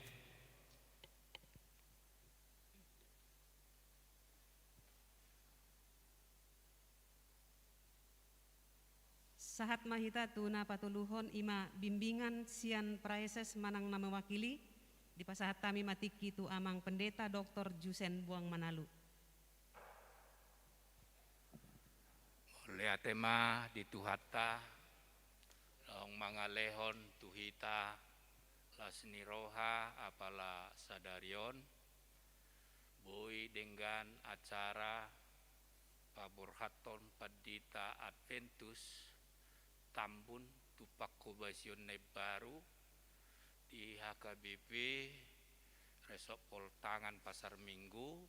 Sahat mahita tuna patuluhon ima bimbingan sian praeses manang nama wakili di pasahat kami matiki tu amang pendeta Dr. Jusen Buang Manalu. Lihat tema di tuhata long mangalehon tuhita lasni roha apala sadarion boy dengan acara paborhaton padita Adventus Tambun tupak kubasion Nay Baru di HKBP Resok Poltangan Pasar Minggu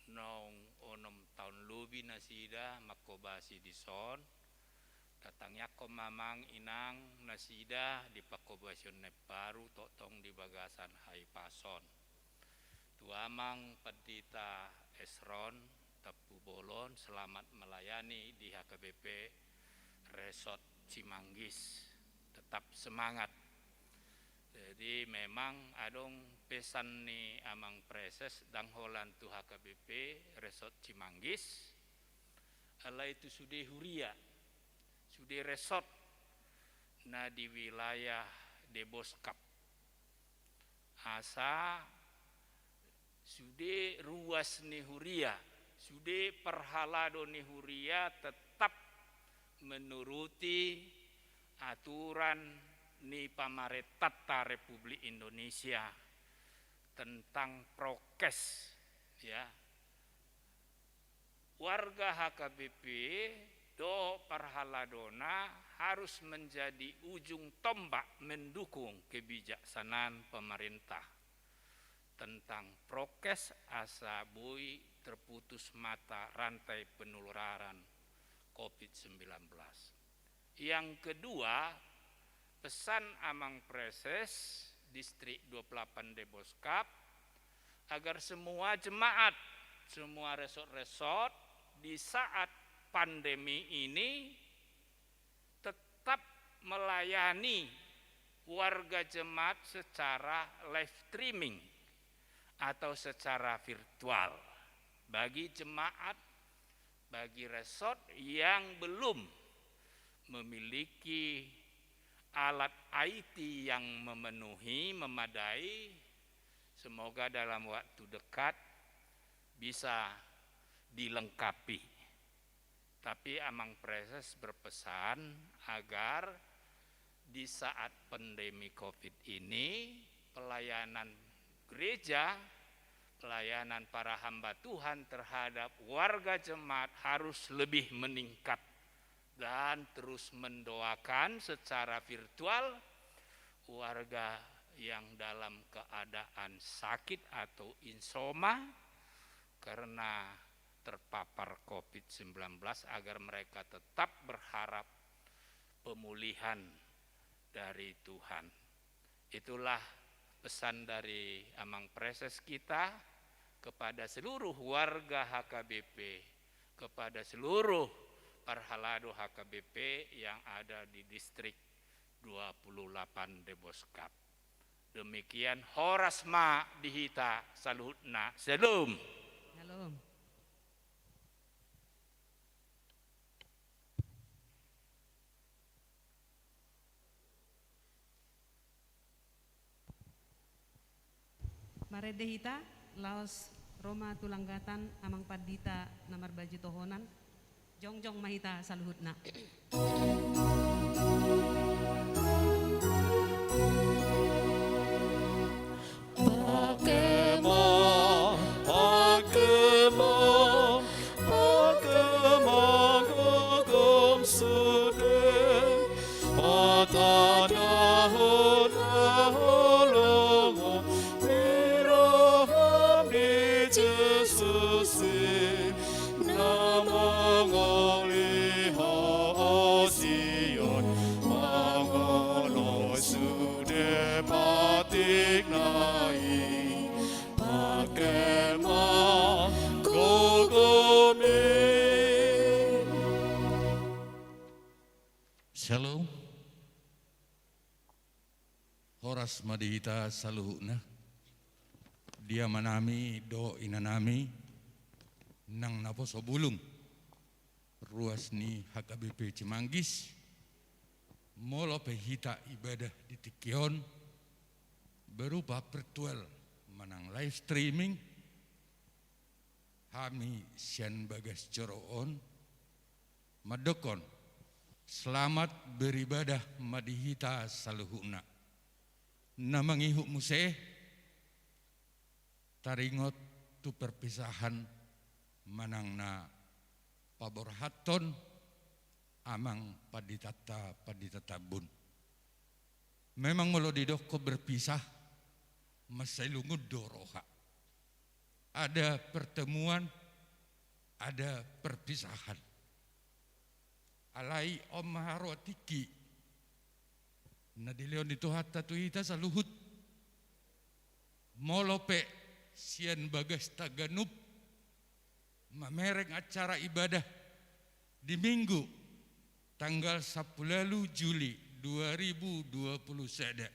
nong onom tahun lubi nasida makobasi di son datangnya komamang inang nasida di pakobasion baru totong di bagasan hai pason. Tuamang Padita Esron Tapu Bolon selamat melayani di HKBP Resort Cimanggis. Tetap semangat. Jadi memang adong pesan ni amang preses dang holan tu HKBP Resort Cimanggis. Ala itu sudah huria, sudah resort na di wilayah Deboskap. Asa sudah ruas ni huria, sudah perhalado ni huria tetap menuruti aturan ni Pamaretata Republik Indonesia tentang prokes, ya. Warga HKBP do parhaladona harus menjadi ujung tombak mendukung kebijaksanaan pemerintah tentang prokes asa bui terputus mata rantai penularan COVID-19. Yang kedua, pesan amang preses distrik 28 Deboskap agar semua jemaat, semua resort-resort di saat pandemi ini tetap melayani warga jemaat secara live streaming atau secara virtual. Bagi jemaat, bagi resort yang belum memiliki alat IT yang memadai, semoga dalam waktu dekat bisa dilengkapi. Tapi amang preses berpesan agar di saat pandemi COVID ini pelayanan gereja, pelayanan para hamba Tuhan terhadap warga jemaat harus lebih meningkat dan terus mendoakan secara virtual warga yang dalam keadaan sakit atau insoma karena terpapar COVID-19 agar mereka tetap berharap pemulihan dari Tuhan. Itulah pesan dari amang preses kita kepada seluruh warga HKBP, kepada seluruh parhalado HKBP yang ada di distrik 28 Deboskap. Demikian Horasma Dihita Saluhutna. Shalom. Shalom. Mare Dehita, Laos Roma Tulanggatan, Amang Padita, Namar Baji Tohonan, Jongjong Mahita Saluhutna. Shalom. Horas Madihita Saluhutna. Dia manami do inanami nang naposo bulung. Ruas ni HKBP Cimanggis. Molo pehita ibadah di Tikion berupa virtual manang live streaming. Kami sian bagas coroon madokon selamat beribadah Madihita Saluhutna. Namangihu museh taringot tu perpisahan manang na paborhaton amang paditata bun. Memang melo didoko berpisah masailungud doroha. Ada pertemuan, ada perpisahan. alai om maharo tiki na dileon itu hatta tu ita saluhut molope sian bagas taganup mamereng acara ibadah di minggu tanggal 10 Juli 2020 sada.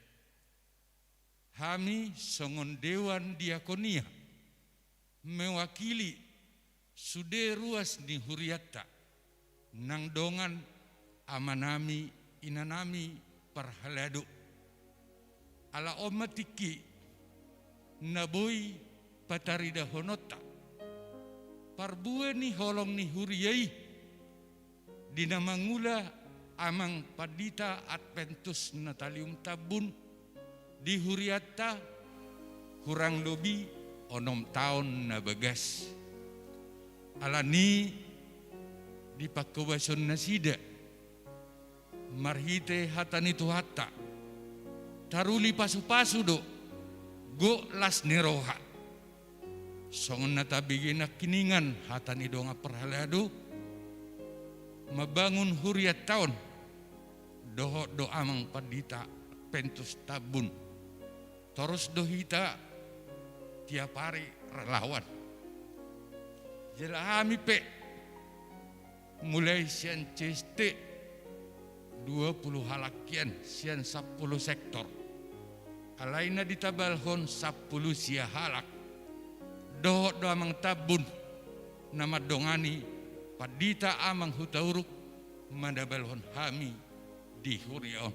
Kami songon Dewan Diakonia mewakili sude ruas ni huriata nang dongan amanami inanami parhalado ala omatiki naboi patarida honota parbue ni holong ni huriyai dinamangula amang padita Adventus Natalium Tabun di huriata kurang lebih 6 tahun na bagas alani di pakawason na sida marhite hatan itu hatta taruli pasu-pasu do go las neroha songon natabigin na kiningan hatan ido nga perhalado mabangun huriat tahun doho do amang padita Adventus Tabun terus dohita tiap hari relawan. Jelahami pe mulai sian ceste 20 halakian sian 10 sektor. Alaina ditabalhon 10 sia halak. Doh do amang tabun nama dongani padita amang hutauruk madabalhon hami di hurion.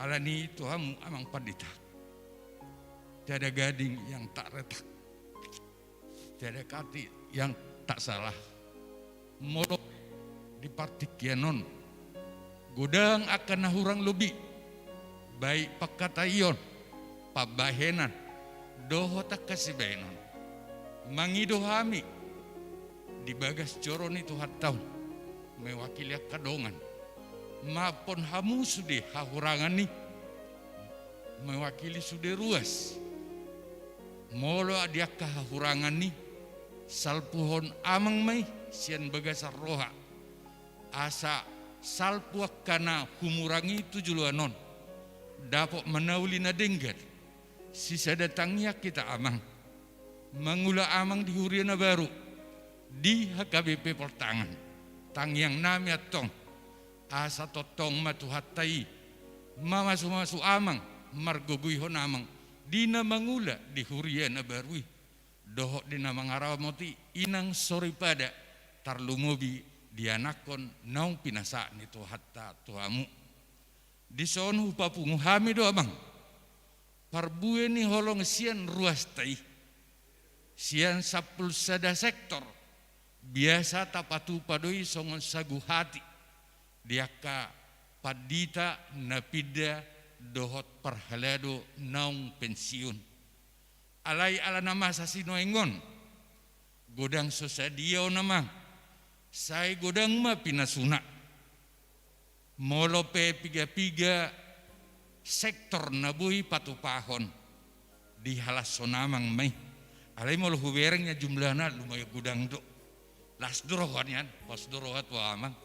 Alani Tuhan amang padita. Tiada gading yang tak retak. Tiada kati yang tak salah. Molok di partikianon. Godang akan nahurang lebih. Baik pakatayon, pabahenan, doho tak kasih benon. Mangido hami di bagas coron itu hatau mewakili kadongan. Mapon hamu sude hahurangan ni mewakili sude ruas. Molo dia kahurangan ni salpuhon amang mai sian bagasar roha asa salpuak kana humurangi tujuluanon dapat menauli na denggat sisa datangnya kita amang mangula amang di huriana baru di HKBP Pertangan tang yang nami atong asa totong matuhatai mamasu-masu amang margoguihon amang dina mangula di huriana barui dohok dina mangarawamoti inang sori pada tarlumobi dianakon naung pinasa ni tu hatta tuamu di sonu papungu hami do abang parbue ni holong sian ruas tai sian 10 sada sektor biasa tapatu padoi songon sagu hati diaka padita napida dohot perhalado naung pensiun alai ala nama sasino engon godang sosadio nama sai godang ma pinasuna molope piga-piga sektor nabui patupahon di halas sonamang mai alai molo huberengnya jumlahna lumayan godang do las dorohannya pas dorohat wa amang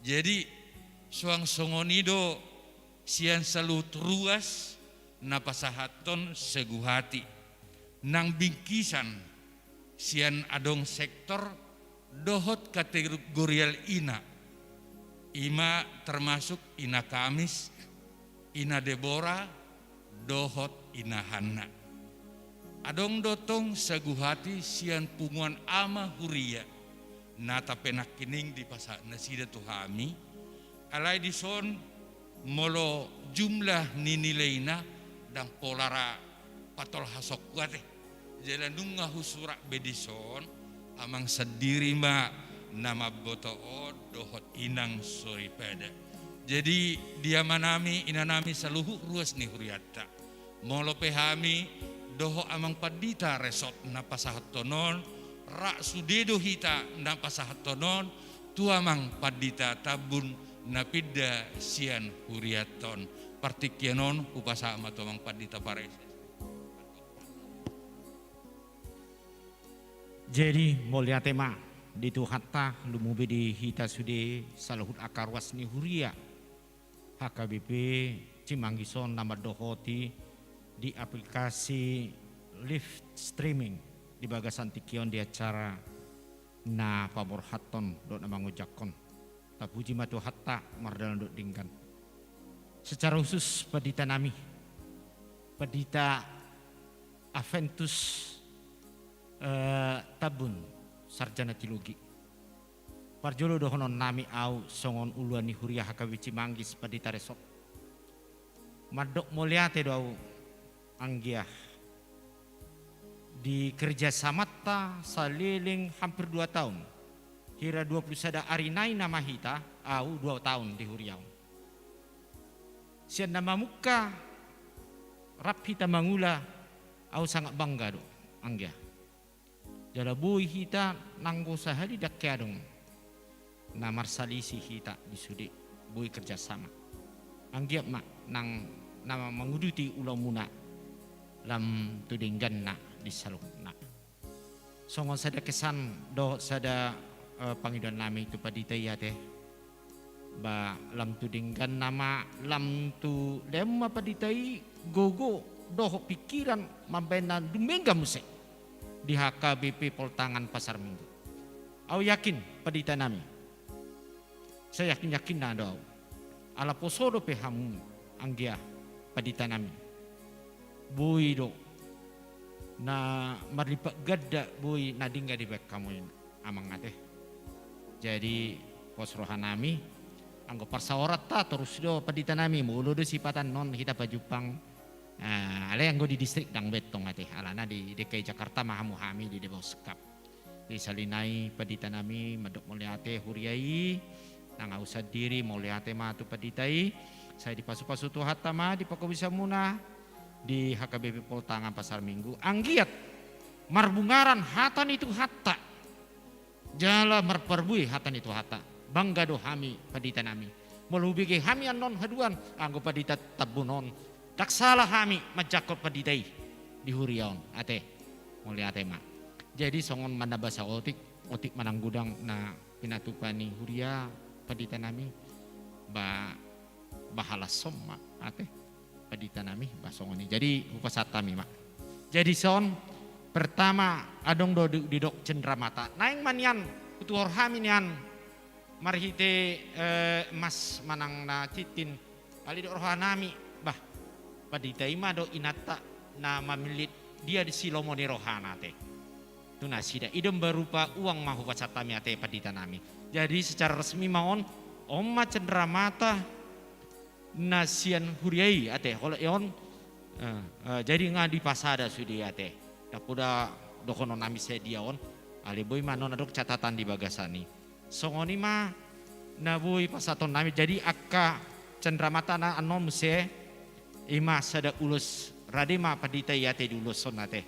jadi suang songonido sian salut ruas napasahaton seguhati nang bingkisan sian adong sektor dohot kategorial ina ima termasuk ina Kamis ina Debora dohot ina Hanna adong dotong seguhati sian punguan ama huria nata penak kining di pasak nasida tuhami alai dison molo jumlah ninileina dan polara patol hasok kuate jalan nunga husura bedison amang sediri ma nama botoo dohot inang sori pada jadi dia manami inanami saluhu ruas ni huriata molo pehami doho amang padita resort napasahatonon rak sudedo hita napasahatonon tuamang padita tabun napida sian huriaton partikianon upasa matomang padita pares. Jadi mulia tema di Tuhatta lumubi di hita sude salahut akarwas ni huria HKBP Cimanggison nama dohoti di aplikasi live streaming di bagasan tikion di acara na pabor haton dok nama ngujakon tapuji matu hatta mardalan dok dingkan secara khusus padita nami padita Aventus Tabun sarjana teologi parjolo dohonon nami au songon uluan ni huria HKBP Cimanggis padita resop madok muliate do anggiah di kerja samata saliling hampir 2 tahun kira 21 arinai nama hita au 2 tahun di huriau sian nama muka rap hita mangula au sangat bangga do anggiah jala bui hita nanggo sahali dakya dong na marsalisi hita di sudi bui kerjasama anggiap mak nang nama menguduti ulamuna lam tudinggan na di saluk na songon sada kesan do sada pangidon nami tu padita ya teh ba lam tudinggan nama lam tu lemma paditai gogo doh pikiran mambena dumengga musik di HKBP Poltangan Pasar Minggu. Au yakin padita nami. Saya yakin na do. Ala posodo pe hamu anggia padita nami. Bui do na marlipat gadda bui nadingga di bek kamu amang ate. Jadi pos rohanami anggo parsaorat ta terus do padita nami mulu do sipatan non kita pajupang. Ale yang di distrik dang betong ate alana di DKI Jakarta mahamu hami di Debau Sekap di salinai padita nami madok muliate huriai nang usah diri muliate matu paditai saya di pasu-pasu tu hatta ma di Pakobisa Muna di HKBP Poltangan Pasar Minggu anggiat marbungaran hatan itu hatta jala marperbui hatan itu hatta bangga do hami padita nami melubigi hami non haduan anggo padita tabunon tak salah kami majakot paditai di huriaon ate mulia ate ma jadi songon mana bahasa otik manang gudang na pinatupani huria padita nami bahala somma ate padita nami basongoni jadi upasatami mak jadi son pertama adong do di dok cendramata naing manian utuhor haminian marhite mas manang na citin ali do rohanami padita ima do inata na mamilit dia di silomoni rohana te tuna sida idem berupa uang mahu pasatami ate padita nami jadi secara resmi maon omma cendramata nasian huriai ate holo eon jadi ngadi pasada sudi ate dapuda dokono nami sediaon ali boy manon adok catatan di bagasani songoni ma nabui pasaton nami jadi akka cendramata na anon muse ima sada ulus radima padita yate di uluson nate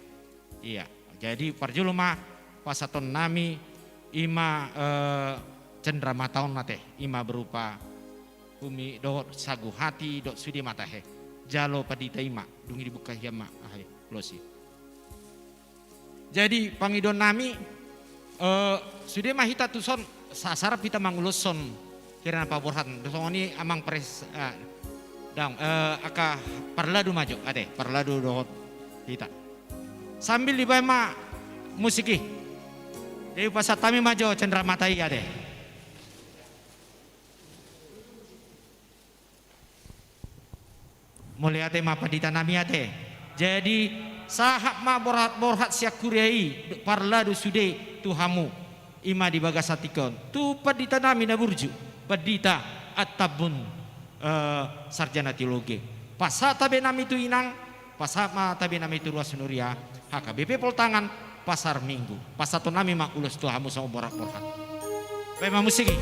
iya jadi parjulu ma pasaton nami ima cendramataon nate ima berupa umi do sagu hati do sudi mata he jalo padita ima dungi dibuka hiama ahe losi jadi pangidon nami sudi mah hita tuson sasarap kita manguluson kirana paborhan dosongoni amang pres dang aka parladu maju ade parladu dohot kita sambil di bama musiki dari pasatami maju cendramata iya ade mulia ate ma padita nami ate jadi sahab ma borhat siakuriai parladu sude tuhamu ima di bagasatikon tu padita nami na burju padita atabun sarjana teologi pasata benami itu inang pasama tabe nami itu ruas nuria HKBP Poltangan Pasar Minggu pasato nami mak ulus tuhamu sama borak-borak pema musiki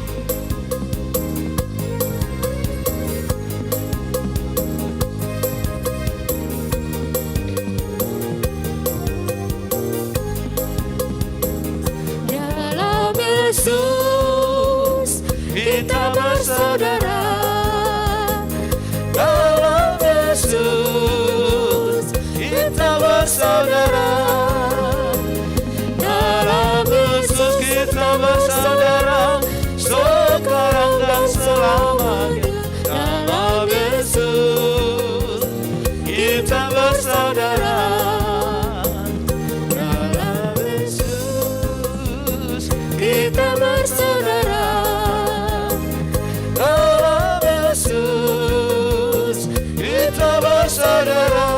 dalam Yesus kita bersaudara dalam Yesus kita bersaudara dalam Yesus kita bersaudara bersaudara. Dalam Yesus kita bersaudara. Dalam Yesus kita bersaudara.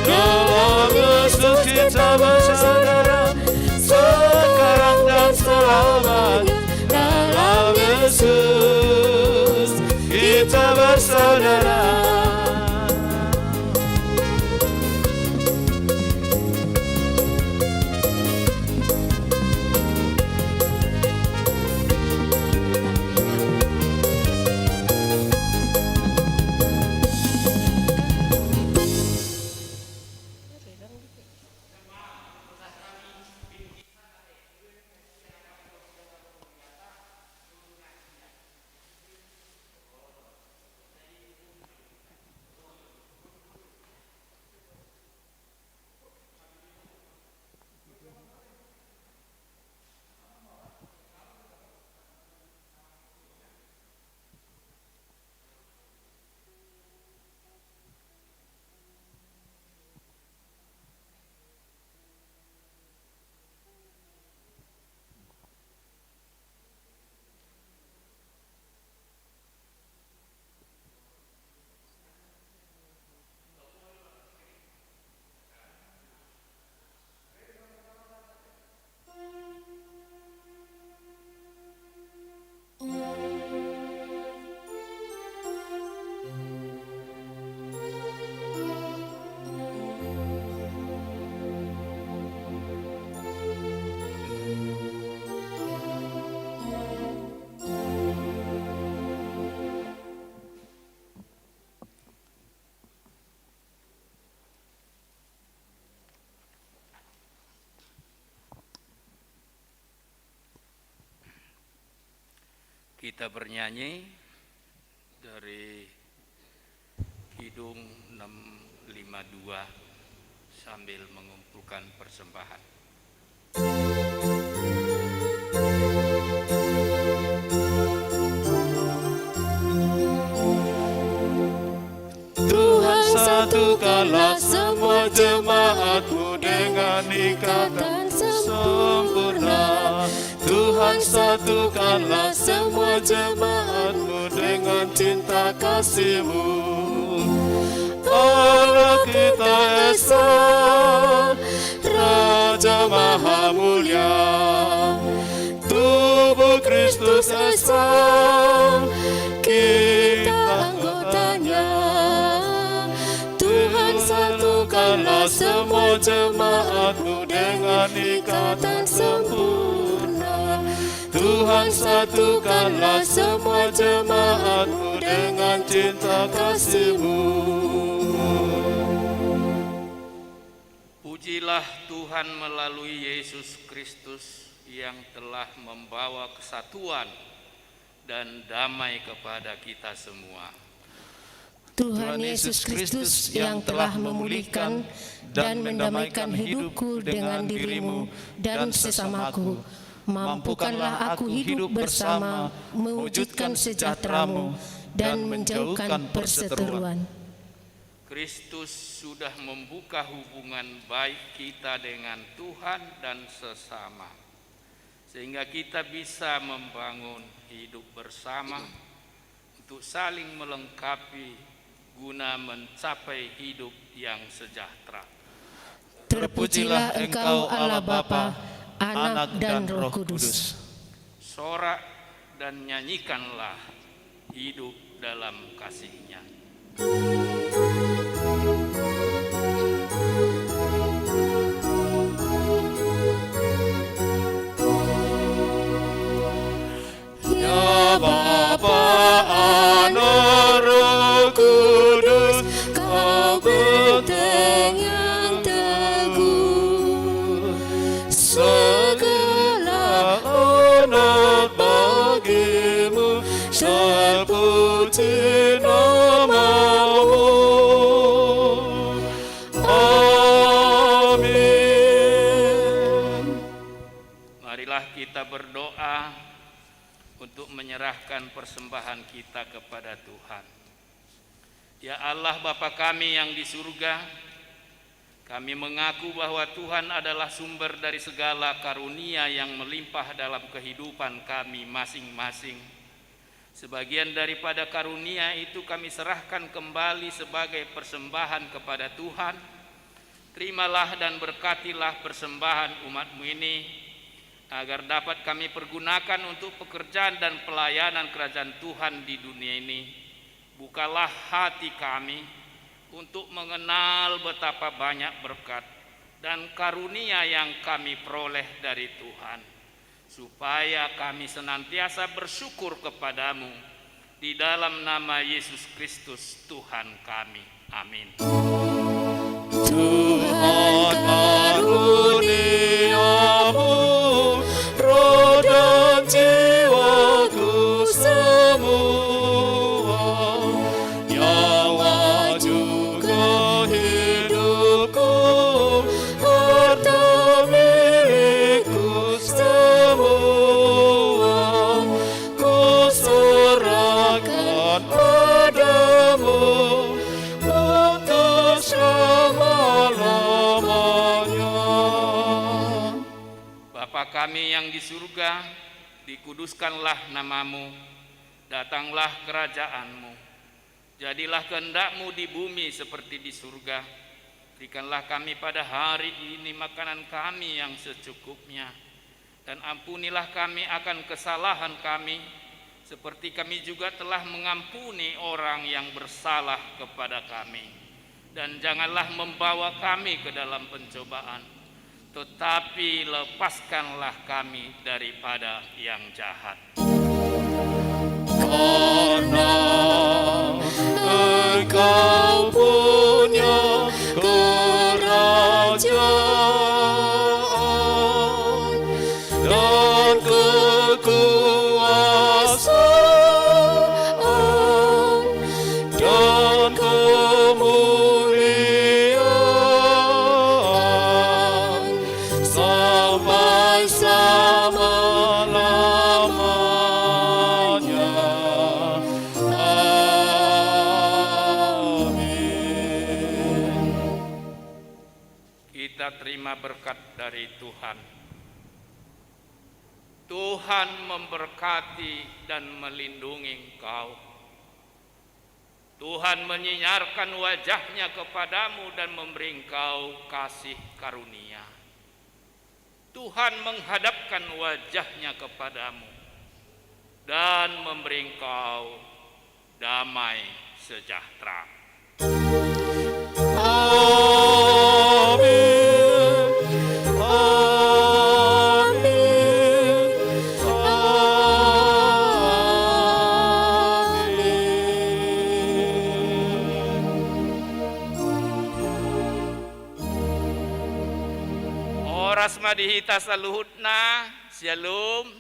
Dalam Yesus kita bersaudara. Sekarang dan selamanya. Dalam Yesus kita bersaudara. Kita bernyanyi dari Kidung 652 sambil mengumpulkan persembahan. Tuhan satukanlah semua jemaat-Mu dengan ikatan sempurna. Tuhan satukanlah semua jemaat-Mu dengan cinta kasih-Mu. Allah kita Esa, Raja Maha Mulia, tubuh Kristus Esa, kita anggotanya. Tuhan satukanlah semua jemaat-Mu dengan ikatan sempurna. Tuhan satukanlah semua jemaat-Mu dengan cinta kasih-Mu. Pujilah Tuhan melalui Yesus Kristus yang telah membawa kesatuan dan damai kepada kita semua. Tuhan Yesus Kristus yang telah memulihkan dan mendamaikan hidupku dengan diri-Mu dan sesamaku. Mampukanlah aku hidup bersama, mewujudkan sejahtera-Mu dan menjauhkan perseteruan. Kristus sudah membuka hubungan baik kita dengan Tuhan dan sesama, sehingga kita bisa membangun hidup bersama untuk saling melengkapi guna mencapai hidup yang sejahtera. Terpujilah Engkau Allah Bapa, Anak dan Roh Kudus. Sorak dan nyanyikanlah hidup dalam kasih-Nya. Ya Bapa, Anak, Roh Kudus, Kau benteng yang teguh. Segala honor bagi-Mu, terpuji nama-Mu. Amin. Marilah kita berdoa untuk menyerahkan persembahan kita kepada Tuhan. Ya Allah Bapa kami yang di surga, kami mengaku bahwa Tuhan adalah sumber dari segala karunia yang melimpah dalam kehidupan kami masing-masing. Sebagian daripada karunia itu kami serahkan kembali sebagai persembahan kepada Tuhan. Terimalah dan berkatilah persembahan umat-Mu ini, agar dapat kami pergunakan untuk pekerjaan dan pelayanan kerajaan Tuhan di dunia ini. Bukalah hati kami untuk mengenal betapa banyak berkat dan karunia yang kami peroleh dari Tuhan, supaya kami senantiasa bersyukur kepadamu di dalam nama Yesus Kristus Tuhan kami. Amin. Tuhan karuniamu roh dan jiwaku semua, nyawa juga hidupku, harta milikku semua, ku serahkan padamu untuk selama-lamanya. Bapa kami yang di surga, dikuduskanlah namamu, datanglah kerajaan-Mu, jadilah kehendak-Mu di bumi seperti di surga. Berikanlah kami pada hari ini makanan kami yang secukupnya, dan ampunilah kami akan kesalahan kami, seperti kami juga telah mengampuni orang yang bersalah kepada kami. Dan janganlah membawa kami ke dalam pencobaan, tetapi lepaskanlah kami daripada yang jahat. Karena Engkau punya kerajaan dan kekuasaan dan kemuliaan sampai selama-lamanya. Amin. Kita terima berkat dari Tuhan. Tuhan memberkati dan melindungi engkau. Tuhan menyinarkan wajahnya kepadamu dan memberi engkau kasih karunia. Tuhan menghadapkan wajahnya kepadamu dan memberi engkau damai sejahtera. Horas madihita saluhutna, shalom.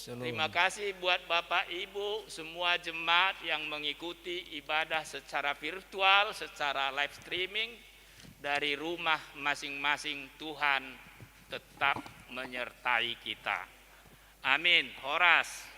Terima kasih buat Bapak Ibu semua jemaat yang mengikuti ibadah secara virtual, secara live streaming dari rumah masing-masing. Tuhan tetap menyertai kita. Amin. Horas.